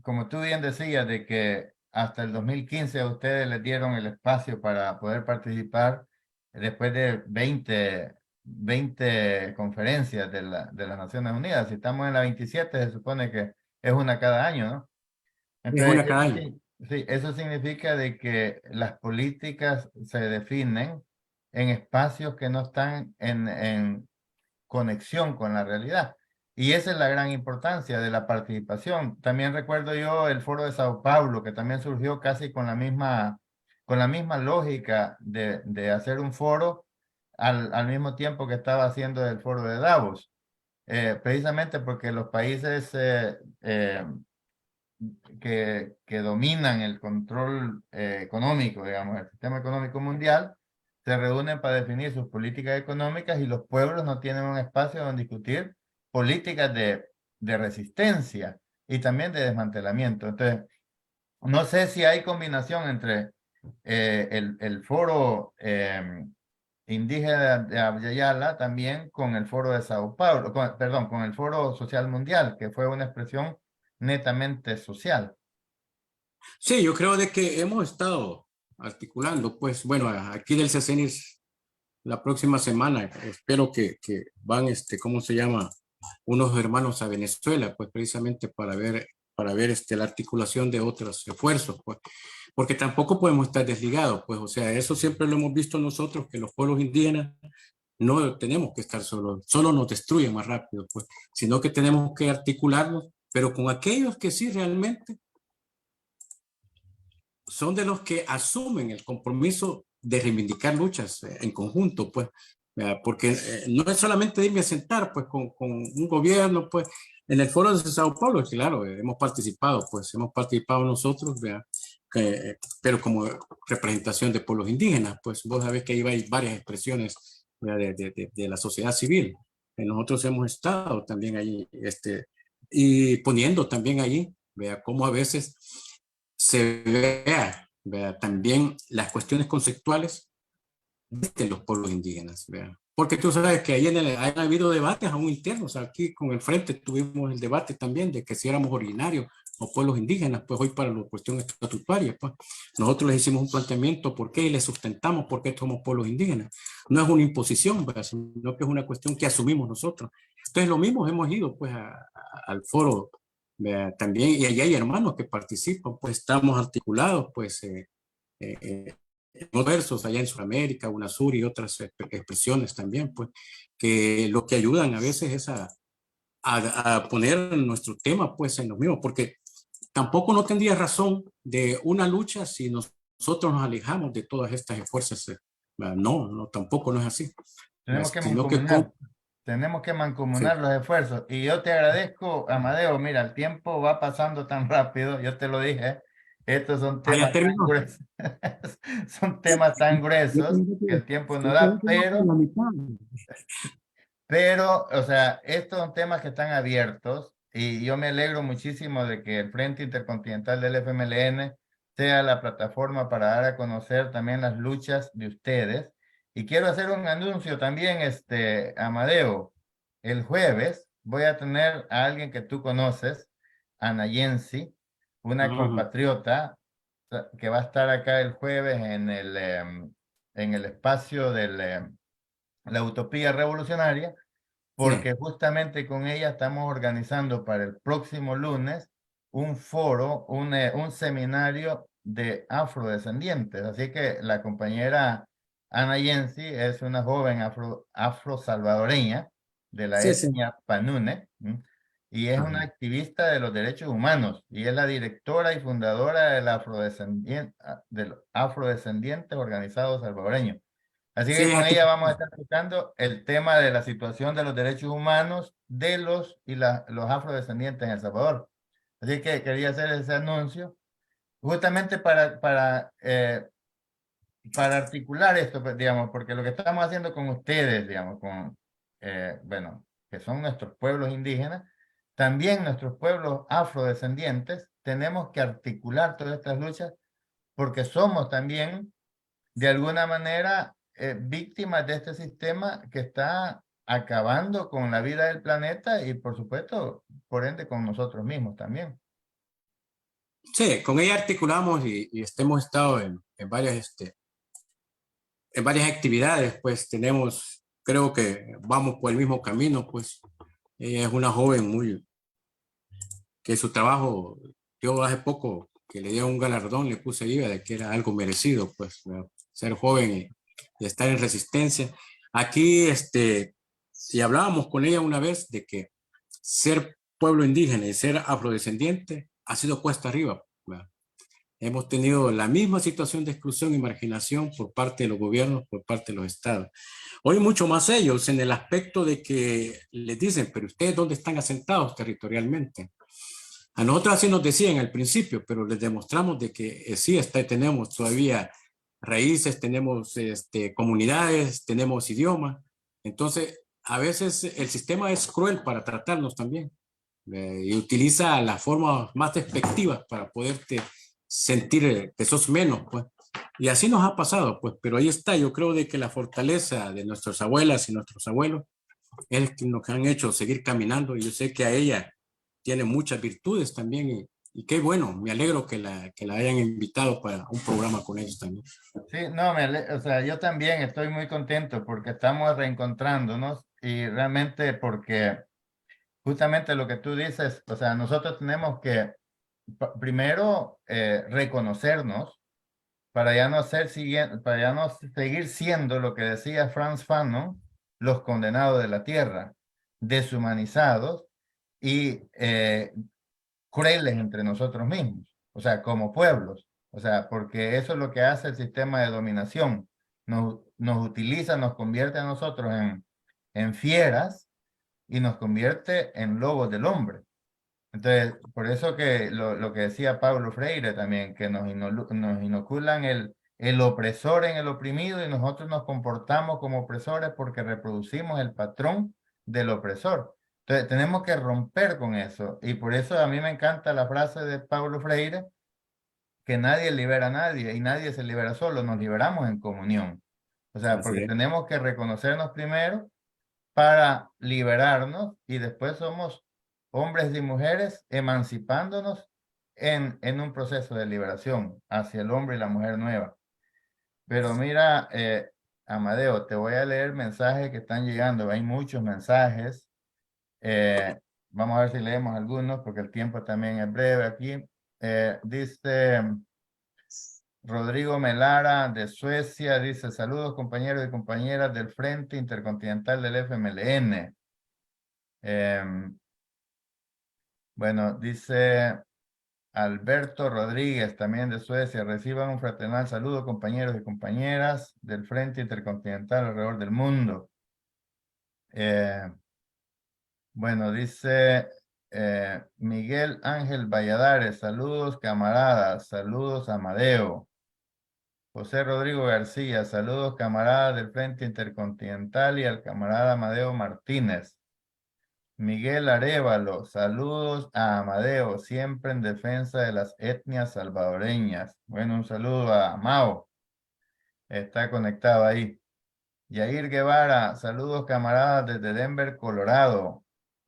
[SPEAKER 6] como tú bien decías, de que hasta el 2015 a ustedes les dieron el espacio para poder participar después de 20 conferencias de las Naciones Unidas. Si estamos en la 27, se supone que es una cada año, ¿no? Entonces,
[SPEAKER 7] es una cada año.
[SPEAKER 6] Sí, eso significa de que las políticas se definen en espacios que no están en conexión con la realidad. Y esa es la gran importancia de la participación. También recuerdo yo el Foro de Sao Paulo, que también surgió casi con la misma lógica de hacer un foro al mismo tiempo que estaba haciendo el Foro de Davos. Precisamente porque los países que dominan el control económico, digamos, el sistema económico mundial, se reúnen para definir sus políticas económicas y los pueblos no tienen un espacio donde discutir políticas de de resistencia y también de desmantelamiento. Entonces, no sé si hay combinación entre el foro indígena de Abya también con el foro de Sao Paulo, perdón, con el foro social mundial, que fue una expresión netamente social.
[SPEAKER 7] Sí, yo creo de que hemos estado articulando, pues, bueno, aquí del CECENIS la próxima semana, espero que van, ¿cómo se llama? Unos hermanos a Venezuela, pues, precisamente para ver la articulación de otros esfuerzos, pues, porque tampoco podemos estar desligados, pues, o sea, eso siempre lo hemos visto nosotros, que los pueblos indígenas no tenemos que estar solos, solo nos destruyen más rápido, pues, sino que tenemos que articularnos, pero con aquellos que sí realmente son de los que asumen el compromiso de reivindicar luchas en conjunto, pues, porque no es solamente irme a sentar, pues, con un gobierno, pues, en el foro de Sao Paulo, claro, hemos participado nosotros, pero como representación de pueblos indígenas, pues, vos sabés que ahí hay varias expresiones de la sociedad civil. Nosotros hemos estado también ahí, y poniendo también ahí, vea, cómo a veces se vea también las cuestiones conceptuales de los pueblos indígenas, vea. Porque tú sabes que ahí han habido debates aún internos. Aquí con el Frente tuvimos el debate también de que si éramos originarios o pueblos indígenas, pues hoy para la cuestión estatutaria, pues nosotros les hicimos un planteamiento por qué y les sustentamos por qué somos pueblos indígenas. No es una imposición, ¿verdad? Sino que es una cuestión que asumimos nosotros. Entonces lo mismo hemos ido pues al foro también, y allá hay hermanos que participan, pues estamos articulados, pues versos allá en Sudamérica, UNASUR y otras expresiones también, pues, que lo que ayudan a veces es a poner nuestro tema, pues, en los mismos, porque tampoco no tendría razón de una lucha si nosotros nos alejamos de todas estas fuerzas. No, tampoco no es así.
[SPEAKER 6] Tenemos que mancomunar los esfuerzos. Y yo te agradezco, Amadeo. Mira, el tiempo va pasando tan rápido, yo te lo dije. Estos son temas tan gruesos, son temas tan gruesos que el tiempo no da, pero, o sea, estos son temas que están abiertos y yo me alegro muchísimo de que el Frente Intercontinental del FMLN sea la plataforma para dar a conocer también las luchas de ustedes. Y quiero hacer un anuncio también, Amadeo. El jueves voy a tener a alguien que tú conoces, Ana Yensi, una compatriota que va a estar acá el jueves en el espacio de la Utopía Revolucionaria, porque justamente con ella estamos organizando para el próximo lunes un foro, un seminario de afrodescendientes. Así que la compañera Ana Yensi es una joven afro-salvadoreña de la etnia Panune, y es una activista de los derechos humanos, y es la directora y fundadora del Afrodescendientes Organizados Salvadoreños. Así que con ella vamos a estar tocando el tema de la situación de los derechos humanos de los afrodescendientes en El Salvador. Así que quería hacer ese anuncio justamente para articular esto, pues, digamos, porque lo que estamos haciendo con ustedes, digamos, bueno, que son nuestros pueblos indígenas, también nuestros pueblos afrodescendientes, tenemos que articular todas estas luchas porque somos también, de alguna manera, víctimas de este sistema que está acabando con la vida del planeta y, por supuesto, por ende, con nosotros mismos también.
[SPEAKER 7] Sí, con ella articulamos y hemos estado en varias actividades, pues creo que vamos por el mismo camino, pues ella es una joven que su trabajo, yo hace poco que le dio un galardón, le puse IVA de que era algo merecido, pues ser joven y estar en resistencia. Aquí, y hablábamos con ella una vez de que ser pueblo indígena y ser afrodescendiente ha sido cuesta arriba, ¿verdad? Hemos tenido la misma situación de exclusión y marginación por parte de los gobiernos, por parte de los estados. Hoy mucho más ellos en el aspecto de que les dicen, pero ustedes ¿dónde están asentados territorialmente? A nosotros así nos decían al principio, pero les demostramos de que sí tenemos todavía raíces, tenemos comunidades, tenemos idioma. Entonces, a veces el sistema es cruel para tratarnos también. y utiliza las formas más despectivas para poderte sentir que sos menos, pues. Y así nos ha pasado, pues, pero ahí está. Yo creo de que la fortaleza de nuestras abuelas y nuestros abuelos es que nos han hecho seguir caminando, y yo sé que a ella tiene muchas virtudes también, y qué bueno, me alegro que la hayan invitado para un programa con ellos también.
[SPEAKER 6] Sí, no, o sea, yo también estoy muy contento porque estamos reencontrándonos y realmente porque justamente lo que tú dices, o sea, nosotros tenemos que primero reconocernos para ya no para ya no seguir siendo lo que decía Frantz Fanon, los condenados de la tierra, deshumanizados y crueles entre nosotros mismos, o sea, como pueblos, o sea, porque eso es lo que hace el sistema de dominación, nos utiliza, nos convierte a nosotros en fieras y nos convierte en lobos del hombre. Entonces, por eso que lo que decía Pablo Freire también, que nos inoculan el opresor en el oprimido y nosotros nos comportamos como opresores porque reproducimos el patrón del opresor. Entonces, tenemos que romper con eso. Y por eso a mí me encanta la frase de Pablo Freire, que nadie libera a nadie y nadie se libera solo, nos liberamos en comunión. O sea, porque tenemos que reconocernos primero para liberarnos y después somos hombres y mujeres emancipándonos en un proceso de liberación hacia el hombre y la mujer nueva. Pero mira, Amadeo, te voy a leer mensajes que están llegando. Hay muchos mensajes. Vamos a ver si leemos algunos porque el tiempo también es breve aquí. Dice Rodrigo Melara de Suecia, dice, saludos compañeros y compañeras del Frente Intercontinental del FMLN. Bueno, dice Alberto Rodríguez, también de Suecia, reciban un fraternal saludo compañeros y compañeras del Frente Intercontinental alrededor del mundo. Bueno, dice Miguel Ángel Valladares, saludos camaradas, saludos Amadeo. José Rodrigo García, saludos camaradas del Frente Intercontinental y al camarada Amadeo Martínez. Miguel Arévalo, saludos a Amadeo, siempre en defensa de las etnias salvadoreñas. Bueno, un saludo a Mao, está conectado ahí. Yair Guevara, saludos camaradas desde Denver, Colorado.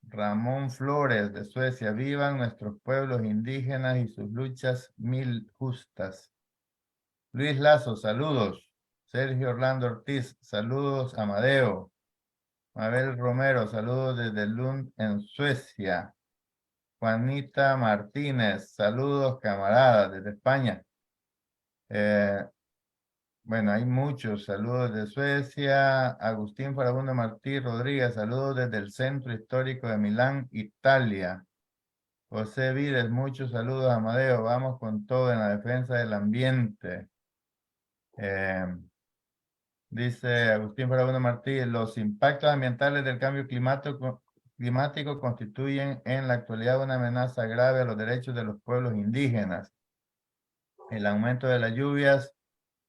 [SPEAKER 6] Ramón Flores de Suecia, vivan nuestros pueblos indígenas y sus luchas mil justas. Luis Lazo, saludos. Sergio Orlando Ortiz, saludos Amadeo. Mabel Romero, saludos desde Lund en Suecia. Juanita Martínez, saludos camaradas desde España. Bueno, hay muchos saludos de Suecia. Agustín Farabundo Martí Rodríguez, saludos desde el Centro Histórico de Milán, Italia. José Vides, muchos saludos Amadeo. Vamos con todo en la defensa del ambiente. Dice Agustín Farabundo Martí, los impactos ambientales del cambio climático constituyen en la actualidad una amenaza grave a los derechos de los pueblos indígenas. El aumento de las lluvias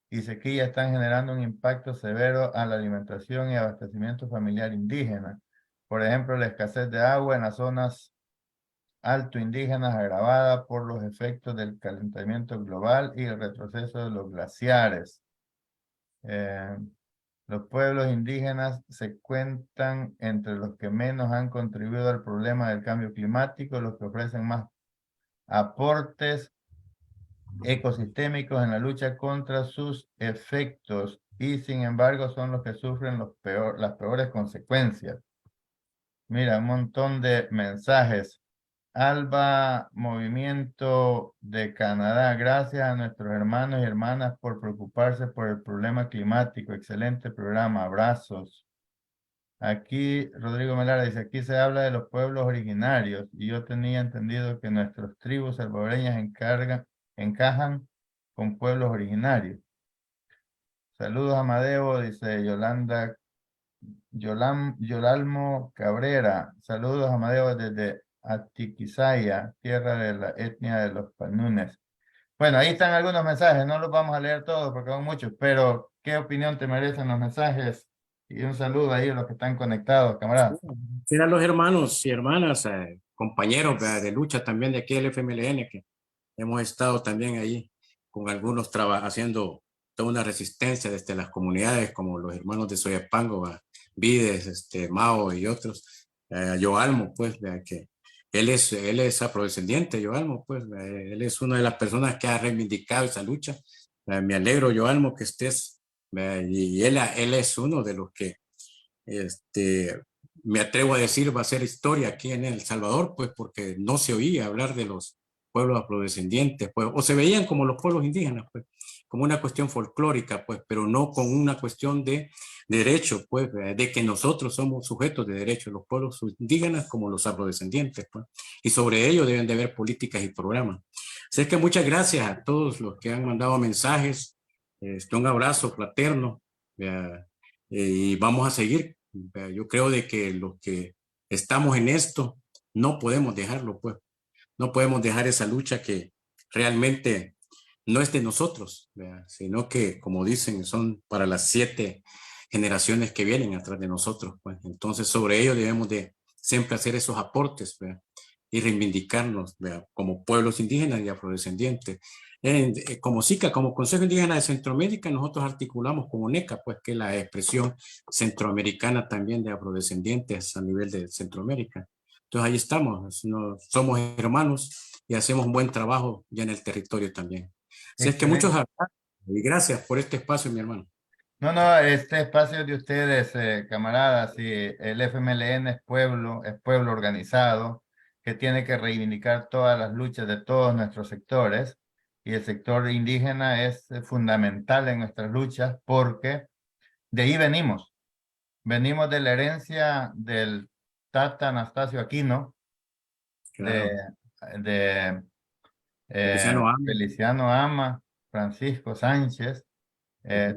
[SPEAKER 6] y sequía están generando un impacto severo a la alimentación y abastecimiento familiar indígena. Por ejemplo, la escasez de agua en las zonas alto indígenas agravada por los efectos del calentamiento global y el retroceso de los glaciares. Los pueblos indígenas se cuentan entre los que menos han contribuido al problema del cambio climático, los que ofrecen más aportes ecosistémicos en la lucha contra sus efectos y sin embargo son los que sufren las peores consecuencias. Mira, un montón de mensajes. Alba Movimiento de Canadá, gracias a nuestros hermanos y hermanas por preocuparse por el problema climático. Excelente programa, abrazos. Aquí Rodrigo Melara dice, aquí se habla de los pueblos originarios y yo tenía entendido que nuestras tribus salvadoreñas encajan con pueblos originarios. Saludos Amadeo, dice Yolalmo Cabrera. Saludos Amadeo desde Atiquizaya, tierra de la etnia de los Panunes. Bueno, ahí están algunos mensajes, no los vamos a leer todos porque son muchos, pero ¿qué opinión te merecen los mensajes? Y un saludo ahí a los que están conectados, camaradas.
[SPEAKER 7] Eran los hermanos y hermanas compañeros, ¿verdad?, de lucha también de aquí del FMLN, que hemos estado también ahí con algunos haciendo toda una resistencia desde las comunidades, como los hermanos de Soyapango, ¿verdad?, Vides, Mao y otros, Yoalmo, pues, ¿verdad?, que él es afrodescendiente, Yoalmo, pues, ¿verdad?, él es una de las personas que ha reivindicado esa lucha. Me alegro, Yoalmo, que estés, ¿verdad?, y él es uno de los que me atrevo a decir va a ser historia aquí en El Salvador, pues porque no se oía hablar de los pueblos afrodescendientes, pues, o se veían como los pueblos indígenas, pues, como una cuestión folclórica, pues, pero no con una cuestión de derecho, pues, de que nosotros somos sujetos de derecho, los pueblos indígenas como los afrodescendientes, pues, y sobre ello deben de haber políticas y programas. Así es que muchas gracias a todos los que han mandado mensajes, un abrazo fraterno, y vamos a seguir. Yo creo de que los que estamos en esto no podemos dejarlo, pues. No podemos dejar esa lucha que realmente no es de nosotros, ¿verdad?, sino que, como dicen, son para las 7 generaciones que vienen atrás de nosotros, pues. Entonces, sobre ello debemos de siempre hacer esos aportes, ¿verdad?, y reivindicarnos, ¿verdad?, como pueblos indígenas y afrodescendientes. Como SICA, como Consejo Indígena de Centroamérica, nosotros articulamos con UNECA, pues, que es la expresión centroamericana también de afrodescendientes a nivel de Centroamérica. Entonces ahí estamos, somos hermanos y hacemos un buen trabajo ya en el territorio también. Así es que muchos abrazos y gracias por este espacio, mi hermano.
[SPEAKER 6] No, no, este espacio es de ustedes, camaradas, y el FMLN es pueblo organizado que tiene que reivindicar todas las luchas de todos nuestros sectores, y el sector indígena es fundamental en nuestras luchas porque de ahí venimos. Venimos de la herencia del Tata Anastasio Aquino,
[SPEAKER 7] Claro.
[SPEAKER 6] de
[SPEAKER 7] Feliciano
[SPEAKER 6] Ama, Francisco Sánchez,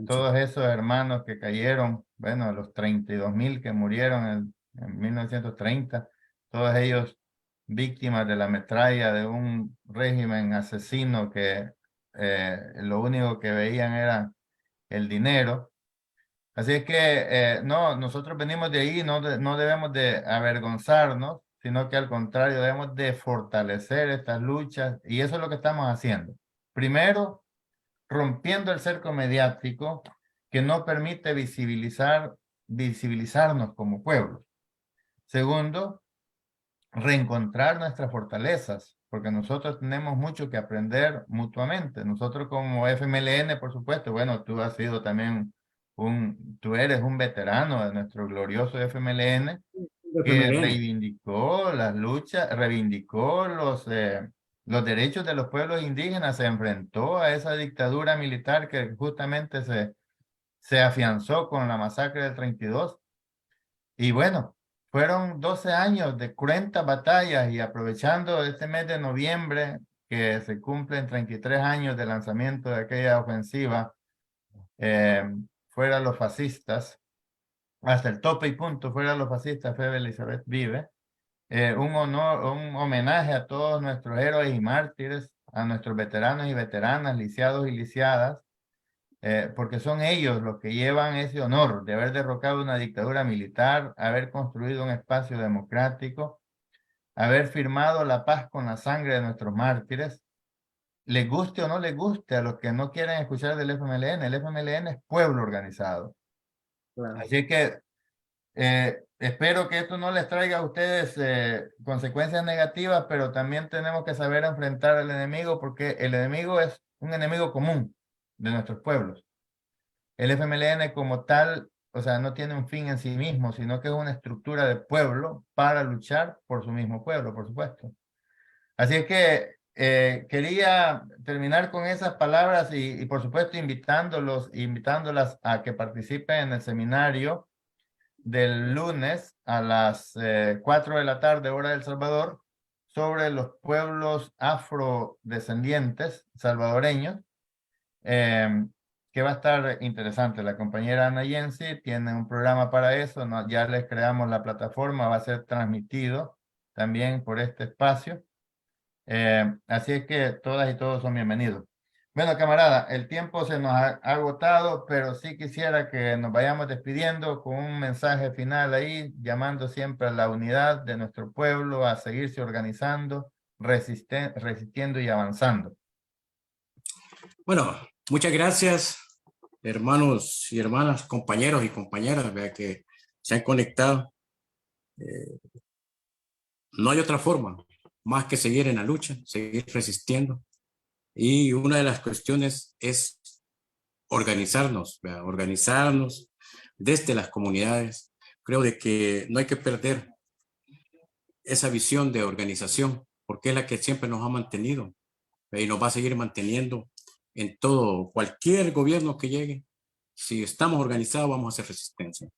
[SPEAKER 6] todos esos hermanos que cayeron, bueno, los 32,000 que murieron en 1930, todos ellos víctimas de la metralla de un régimen asesino que lo único que veían era el dinero. Así es que no, nosotros venimos de ahí, no debemos de avergonzarnos, sino que al contrario debemos de fortalecer estas luchas, y eso es lo que estamos haciendo. Primero, rompiendo el cerco mediático que no permite visibilizarnos como pueblo. Segundo, reencontrar nuestras fortalezas, porque nosotros tenemos mucho que aprender mutuamente. Nosotros como FMLN, por supuesto, bueno, tú has sido también tú eres un veterano de nuestro glorioso FMLN, que reivindicó las luchas, reivindicó los derechos de los pueblos indígenas, se enfrentó a esa dictadura militar que justamente se afianzó con la masacre del 32. Y bueno, fueron 12 años de cruentas batallas, y aprovechando este mes de noviembre, que se cumplen 33 años del lanzamiento de aquella ofensiva, fuera los fascistas, hasta el tope y punto, fuera los fascistas, Febe Elizabeth Vive, un homenaje a todos nuestros héroes y mártires, a nuestros veteranos y veteranas, lisiados y lisiadas, porque son ellos los que llevan ese honor de haber derrocado una dictadura militar, haber construido un espacio democrático, haber firmado la paz con la sangre de nuestros mártires. Les guste o no les guste a los que no quieren escuchar del FMLN, el FMLN es pueblo organizado. Claro. Así que espero que esto no les traiga a ustedes consecuencias negativas, pero también tenemos que saber enfrentar al enemigo, porque el enemigo es un enemigo común de nuestros pueblos. El FMLN como tal, o sea, no tiene un fin en sí mismo, sino que es una estructura de pueblo para luchar por su mismo pueblo, por supuesto. Así es que quería terminar con esas palabras y por supuesto invitándolas a que participen en el seminario del lunes a las 4 de la tarde, hora de El Salvador, sobre los pueblos afrodescendientes salvadoreños, que va a estar interesante. La compañera Ana Yensi tiene un programa para eso, ya les creamos la plataforma, va a ser transmitido también por este espacio. Así es que todas y todos son bienvenidos. Bueno, camarada, el tiempo se nos ha agotado, pero sí quisiera que nos vayamos despidiendo con un mensaje final ahí, llamando siempre a la unidad de nuestro pueblo, a seguirse organizando, resistiendo y avanzando.
[SPEAKER 7] Bueno, muchas gracias, hermanos y hermanas, compañeros y compañeras, ¿verdad?, que se han conectado. No hay otra forma más que seguir en la lucha, seguir resistiendo. Y una de las cuestiones es organizarnos, ¿verdad?, organizarnos desde las comunidades. Creo de que no hay que perder esa visión de organización, porque es la que siempre nos ha mantenido, ¿verdad?, y nos va a seguir manteniendo en todo, cualquier gobierno que llegue. Si estamos organizados, vamos a hacer resistencia.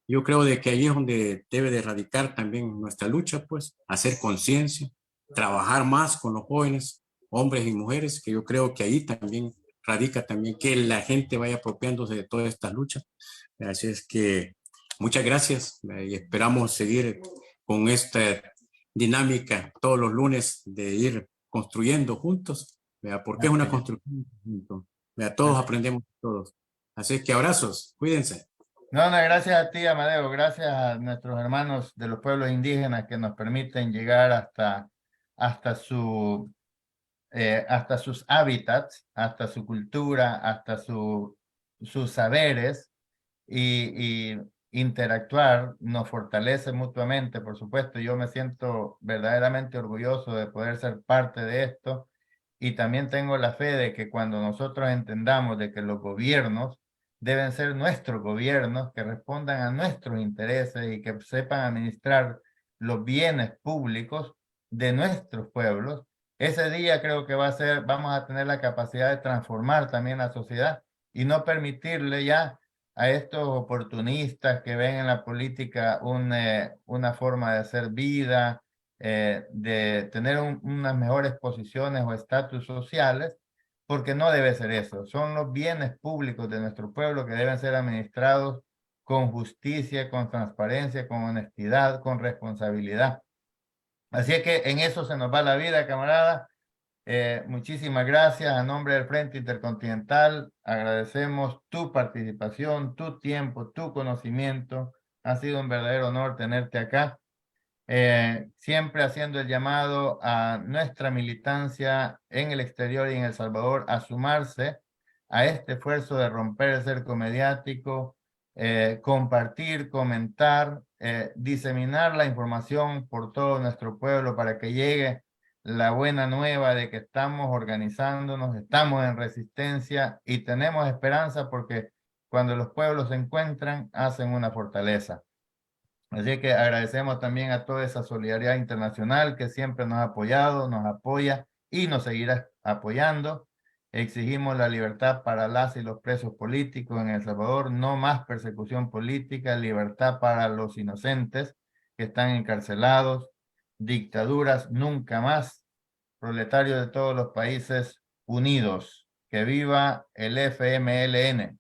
[SPEAKER 7] Yo creo de que ahí es donde debe de radicar también nuestra lucha, pues, hacer conciencia, trabajar más con los jóvenes, hombres y mujeres, que yo creo que ahí también radica también que la gente vaya apropiándose de todas estas luchas. Así es que muchas gracias y esperamos seguir con esta dinámica todos los lunes de ir construyendo juntos, ¿verdad?, porque es una construcción juntos, ¿verdad?, todos aprendemos todos. Así es que abrazos, cuídense.
[SPEAKER 6] No, gracias a ti, Amadeo, gracias a nuestros hermanos de los pueblos indígenas que nos permiten llegar hasta sus hábitats, hasta su cultura, hasta sus saberes y interactuar nos fortalece mutuamente, por supuesto. Yo me siento verdaderamente orgulloso de poder ser parte de esto y también tengo la fe de que cuando nosotros entendamos de que los gobiernos deben ser nuestros gobiernos, que respondan a nuestros intereses y que sepan administrar los bienes públicos de nuestros pueblos, ese día creo que vamos a tener la capacidad de transformar también la sociedad y no permitirle ya a estos oportunistas que ven en la política una forma de hacer vida, de tener unas mejores posiciones o estatus sociales, porque no debe ser eso. Son los bienes públicos de nuestro pueblo que deben ser administrados con justicia, con transparencia, con honestidad, con responsabilidad. Así es que en eso se nos va la vida, camarada. Muchísimas gracias. A nombre del Frente Intercontinental, agradecemos tu participación, tu tiempo, tu conocimiento. Ha sido un verdadero honor tenerte acá. Siempre haciendo el llamado a nuestra militancia en el exterior y en El Salvador a sumarse a este esfuerzo de romper el cerco mediático, compartir, comentar, diseminar la información por todo nuestro pueblo para que llegue la buena nueva de que estamos organizándonos, estamos en resistencia y tenemos esperanza porque cuando los pueblos se encuentran, hacen una fortaleza. Así que agradecemos también a toda esa solidaridad internacional que siempre nos ha apoyado, nos apoya y nos seguirá apoyando. Exigimos la libertad para las y los presos políticos en El Salvador, no más persecución política, libertad para los inocentes que están encarcelados, dictaduras nunca más, proletarios de todos los países unidos. Que viva el FMLN.